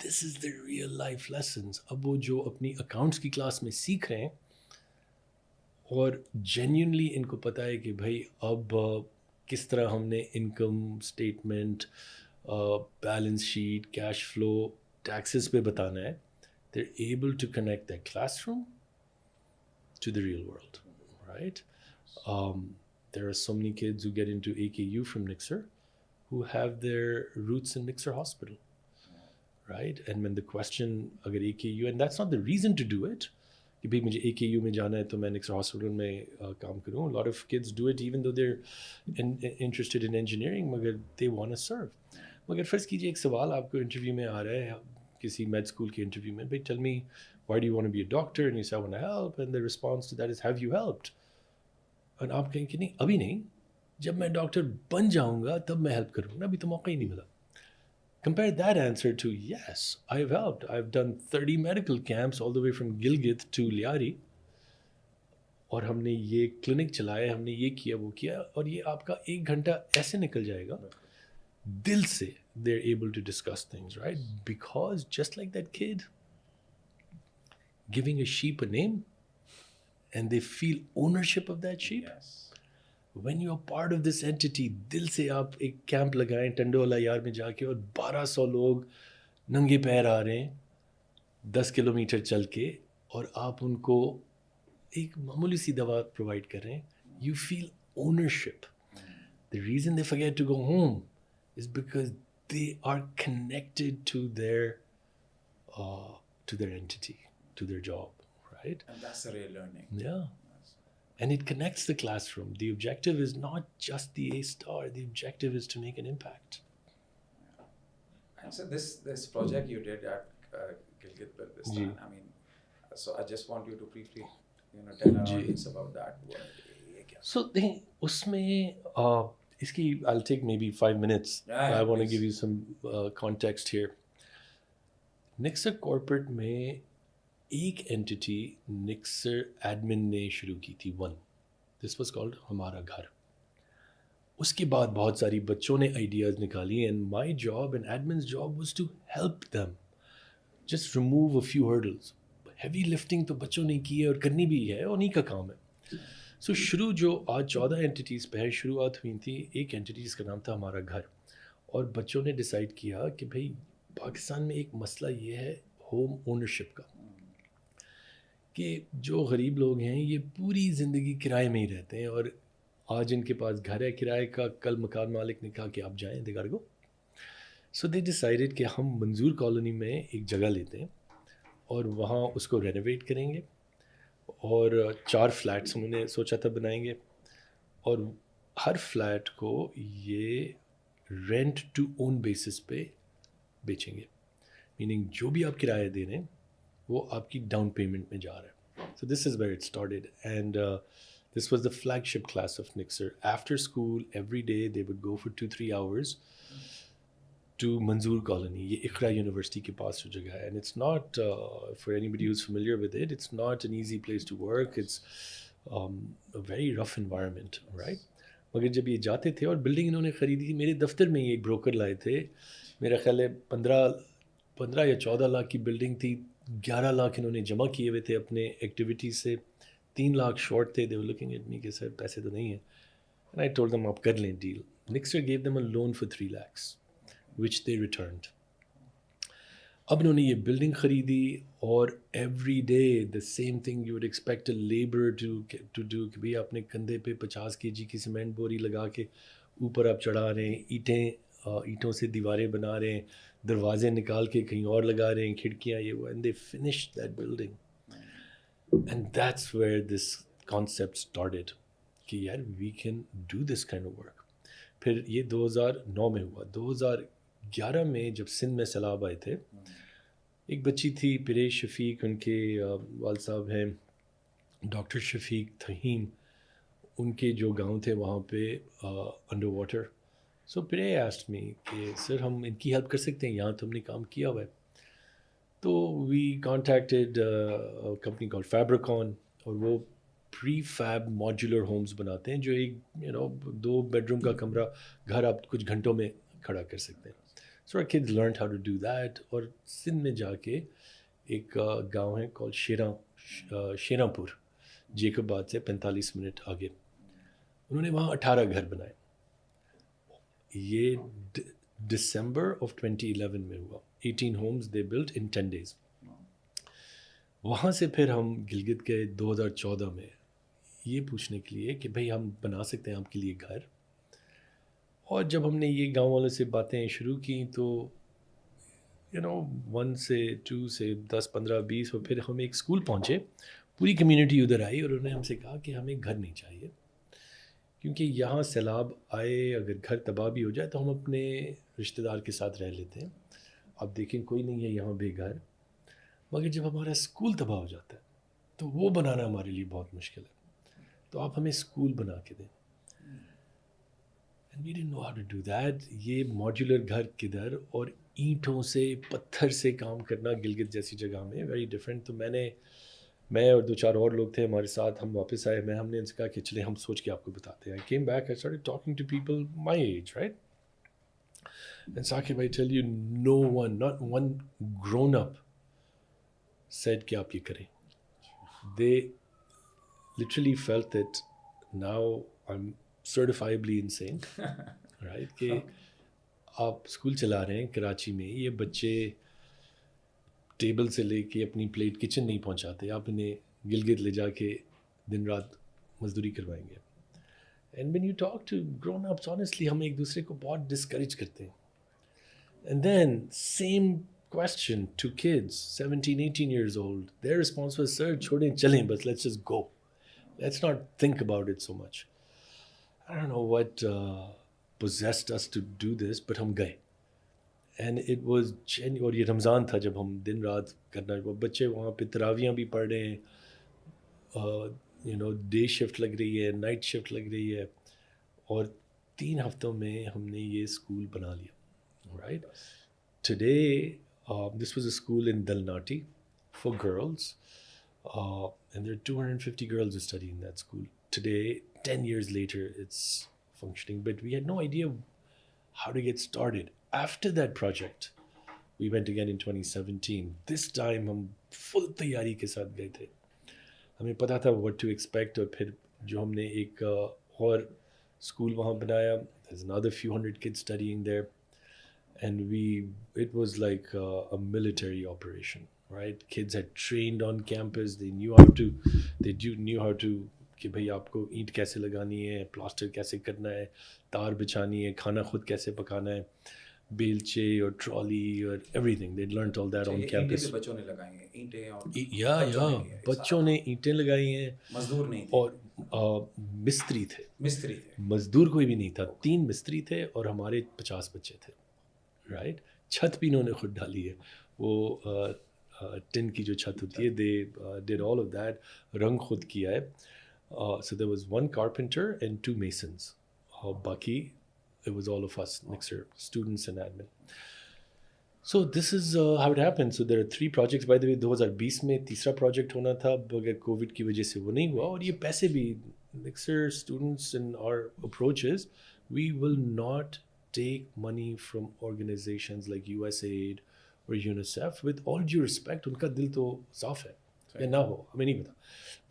This is the real life lessons. अब वो जो अपनी accounts की class में सीख रहे हैं और genuinely इनको पता है कि भाई अब किस तरह हमने income statement, balance sheet, cash flow, taxes पे बताना है, they're able to connect their classroom to the real world, right? There are so many kids who get into AKU from Nixer who have their roots in Nixer Hospital, right? And when the question, agar AKU, and that's not the reason to do it, कि भाई मुझे AKU में जाना है तो मैं Nixer Hospital में काम करूँ. A lot of kids do it even though they're interested in engineering, मगर they want to serve. मगर फर्ज कीजिए एक सवाल आपको इंटरव्यू में आ रहा है किसी med school के इंटरव्यू में, भाई tell me why do you want to be a doctor, and you say I want to help, and the response to that is have you helped? और आप कहें कि नहीं अभी नहीं, जब मैं डॉक्टर बन जाऊंगा तब मैं हेल्प करूंगा, अभी तो मौका ही नहीं मिला. Compare that answer to yes, I've helped. I've done 30 medical camps all the way from Gilgit to Liari, और हमने ये क्लिनिक चलाया, हमने ये किया वो किया, और ये आपका 1 घंटा ऐसे निकल जाएगा दिल से. They're able to discuss things, right? Because just like that kid giving a sheep a name and they feel ownership of that sheep. Yes. When you're part of this entity, दिल से आप एक कैंप लगाएं टंडोला यार में जाके और 1200 लोग नंगे पैर आ रहे हैं 10 किलोमीटर चल के, और आप उनको एक मामूली सी दवा प्रोवाइड कर रहे हैं, you feel ownership. The reason they forget to go home is because they are connected to their entity, to their job, right? And that's the real learning. Yeah. And it connects the classroom. The objective is not just the A star. The objective is to make an impact. And so this project you did at Gilgit-Baltistan, I mean, so I just want you to briefly, tell our audience about that. So usme iski I'll take maybe 5 minutes. Yeah, I want to please. give you some context here. Nixer corporate में एक entity निक्सर admin ने शुरू की थी, one. This was called हमारा घर. उसके बाद बहुत सारी बच्चों ने आइडियाज़ निकाली, and my job and admin's job was to help them just remove a few hurdles. Heavy lifting तो बच्चों ने की है और करनी भी है, उन्हीं का काम है. सो शुरू जो आज 14 एंटिटीज़ पे है, शुरुआत हुई थी एक एंटिटी जिसका नाम था हमारा घर. और बच्चों ने डिसाइड किया कि भाई पाकिस्तान में एक मसला ये है होम ओनरशिप का, कि जो गरीब लोग हैं ये पूरी ज़िंदगी किराए में ही रहते हैं, और आज इनके पास घर है किराए का, कल मकान मालिक ने कहा कि आप जाएं, दे गो. सो दे डिसाइडेड कि हम मंजूर कॉलोनी में एक जगह लेते हैं और वहाँ उसको रेनोवेट करेंगे, और 4 फ्लैट्स उन्होंने सोचा था बनाएंगे, और हर फ्लैट को ये रेंट टू ओन बेसिस पे बेचेंगे. मीनिंग जो भी आप किराया दे रहे हैं वो आपकी डाउन पेमेंट में जा रहा है. So this is where it started, and this was the flagship class of Nixer. After school, every day they would go for 2-3 hours to Manzoor Colony. ये इकरा यूनिवर्सिटी के पास जो जगह है, and it's not for anybody who's familiar with it, it's not an easy place to work. It's a very rough environment, right? मगर जब ये जाते थे, और बिल्डिंग इन्होंने ख़रीदी थी, मेरे दफ्तर में ही एक ब्रोकर लाए थे, मेरा ख्याल है 15 या 14 लाख की बिल्डिंग थी. 11 लाख इन्होंने जमा किए हुए थे अपने एक्टिविटीज़ से, 3 लाख शॉर्ट थे. दे वर लुकिंग एट मी कि सर पैसे तो नहीं है, एंड आई टोल्ड देम आप कर लें deal. Nixor gave them a loan for 3 lakhs which they returned. अब इन्होंने ये बिल्डिंग ख़रीदी, और every day the same thing you would expect a labour to do, कि भाई अपने कंधे पे 50 kg की सीमेंट बोरी लगा के ऊपर आप चढ़ा रहे हैं, ईंटों से दीवारें बना रहे हैं, दरवाजे निकाल के कहीं और लगा रहे हैं, खिड़कियाँ ये वो, and they finished that building. And that's where this concept started कि यार we can do this kind of work. फिर ये 2009 में हुआ. 2011 में जब सिंध में सैलाब आए थे, एक बच्ची थी पिरेश शफीक, उनके वाल साहब हैं डॉक्टर शफीक थहीम, उनके जो गांव थे वहाँ पे अंडर वाटर. सो प्रे आस्क्ड मी कि सर हम इनकी हेल्प कर सकते हैं, यहाँ तो हमने काम किया हुआ है. तो वी कॉन्टैक्टेड कंपनी कॉल्ड फैब्रिकॉन, और वो प्री फैब मॉड्यूलर होम्स बनाते हैं जो एक 2 बेडरूम का कमरा घर आप कुछ घंटों में खड़ा कर सकते हैं. So our kids learn how to do that. और सिंध में जाके एक गांव है कॉल्ड शेरापुर, जेकबाद से 45 मिनट आगे. उन्होंने वहाँ 18 घर बनाए. ये दिसंबर ऑफ 2011 में हुआ. 18 homes they built in 10 days. वहाँ से फिर हम गिलगित गए 2014 में ये पूछने के लिए कि भाई हम बना सकते हैं आपके लिए घर. और जब हमने ये गांव वालों से बातें शुरू की तो 1 से 2 से 10 15 20, और फिर हम एक स्कूल पहुँचे. पूरी कम्युनिटी उधर आई और उन्होंने हमसे कहा कि हमें घर नहीं चाहिए, क्योंकि यहाँ सैलाब आए, अगर घर तबाह भी हो जाए तो हम अपने रिश्तेदार के साथ रह लेते हैं. आप देखें कोई नहीं है यहाँ बेघर, मगर जब हमारा स्कूल तबाह हो जाता है तो वो बनाना हमारे लिए बहुत मुश्किल है. तो आप हमें स्कूल बना के दें. And we didn't know how to do that. ये मॉड्यूलर घर किधर, और ईंटों से पत्थर से काम करना गिलगित जैसी जगह में वेरी डिफरेंट. तो मैं और 2-4 और लोग थे हमारे साथ. हम वापस आए, हमने उनसे कहा कि चले हम सोच के आपको बताते हैं. I came back, I started talking to people my age, right. And Sakib, I tell you, no one, not one grown up said कि आप ये करें. They literally felt that now I'm certifiably insane, right? कि आप school चला रहे हैं कराची में, ये बच्चे टेबल से लेके अपनी प्लेट किचन नहीं पहुंचाते, आप इन्हें गिलगित ले जाके दिन रात मजदूरी करवाएंगे. And when you talk to grown ups, honestly हम एक दूसरे को बहुत डिस्करेज करते हैं. And then same question to kids 17-18 years old. Their response was, sir, chhodin chalein, but let's just go, let's not think about it so much. I don't know what possessed us to do this, but hum gaye. And it was और ये रमज़ान था जब हम दिन रात करना. बच्चे वहाँ पे तरावियाँ भी पढ़ रहे हैं, डे शिफ्ट लग रही है, नाइट शिफ्ट लग रही है, और 3 हफ्तों में हमने ये स्कूल बना लिया, right? Today, this was a school in Dalnati for girls, and there are 250 girls who study in that school. Today, 10 years later, it's functioning, but we had no idea how to get started. After that project, we went again in 2017. This time, हम full तैयारी के साथ गए थे. हमें पता था what to expect, और फिर जो हमने एक और स्कूल वहाँ बनाया. There's another few hundred kids studying there. And it was like a military operation, right? Kids had trained on campus. They knew how to कि भाई आपको ईंट कैसे लगानी है, प्लास्टर कैसे करना है, तार बिछानी है, खाना खुद कैसे पकाना है, बेलचे और ट्रॉली और everything. They learnt all that on campus. बच्चों ने लगाई हैं ईंटें, और बच्चों ने ईंटें लगाई हैं. मजदूर नहीं थे, और मिस्त्री थे. मजदूर कोई भी नहीं था. 3 मिस्त्री थे और हमारे 50 बच्चे थे, राइट. छत भी इन्होंने खुद डाली है, वो टिन की जो छत होती है. They did all of that. रंग खुद किया है. So there was 1 carpenter and 2 masons. बाकी it was all of us, Nixer students and admin. So this is how it happened. So there are 3 projects. By the way, 2020 में तीसरा project होना था, मगर कोविड की वजह से वो नहीं हुआ. और ये पैसे भी, Nixer students and our approach is, we will not take money from organizations like USAID or UNICEF. With all due respect, उनका दिल तो साफ है, या ना हो हमें नहीं पता,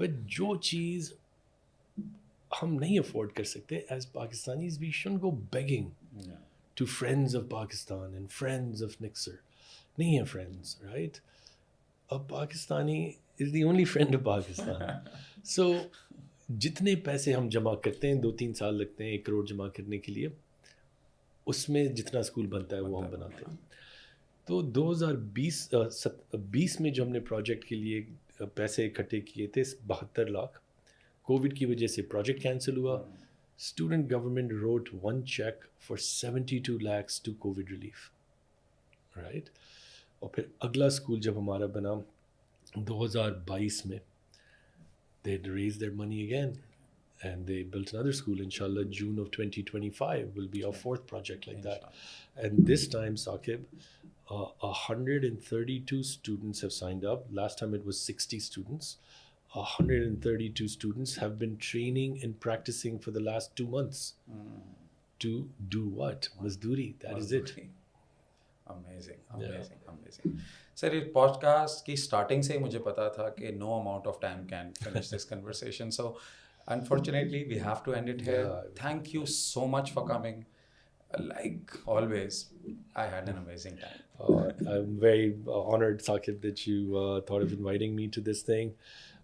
but जो चीज़ हम नहीं अफोर्ड कर सकते as Pakistanis, we shouldn't go begging to friends of Pakistan and friends of Nixer. नहीं है friends, right? A Pakistani is the only friend of Pakistan. So जितने पैसे हम जमा करते हैं, 2-3 साल लगते हैं 1 करोड़ जमा करने के लिए, उसमें जितना स्कूल बनता है वो हम बनाते हैं. तो 2020 में जो हमने प्रोजेक्ट के लिए पैसे इकट्ठे किए थे 72 लाख, कोविड की वजह से प्रोजेक्ट कैंसिल हुआ. Student government wrote 1 check for 72 lakhs to Covid relief, right. और फिर अगला स्कूल जब हमारा बना 2022 में, they had raised their money again and they built another school. Inshallah, June of 2025 will be our fourth project like that. And this time, Saqib, 132 students have signed up. Last time it was 60 students. 132 students have been training and practicing for the last 2 months. To do what? Mazduri. That is it. Amazing. Sir ये podcast की starting से ही मुझे पता था कि no amount of time can finish this conversation. So unfortunately we have to end it here. Thank you so much for coming. Like always, I had an amazing time. I'm very honored, Saqib, that you thought of inviting me to this thing.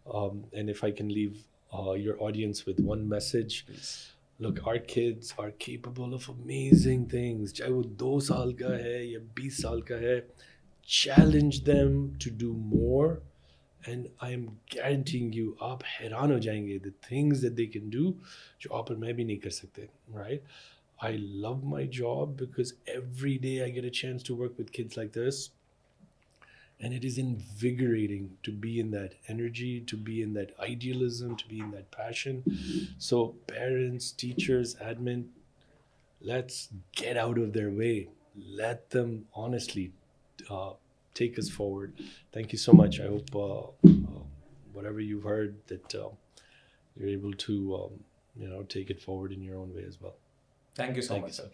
And if I can leave your audience with one message. Please. Look, our kids are capable of amazing things. चाहे वो 2 साल का है या 20 साल का है, challenge them to do more, and I am guaranteeing you, आप हैरान हो जाएंगे the things that they can do जो आप और मैं भी नहीं कर सकते, right? I love my job because every day I get a chance to work with kids like this. And it is invigorating to be in that energy, to be in that idealism, to be in that passion. So parents, teachers, admin, let's get out of their way. Let them honestly take us forward. Thank you so much. I hope whatever you've heard that you're able to take it forward in your own way as well. Thank you so much. Saqib.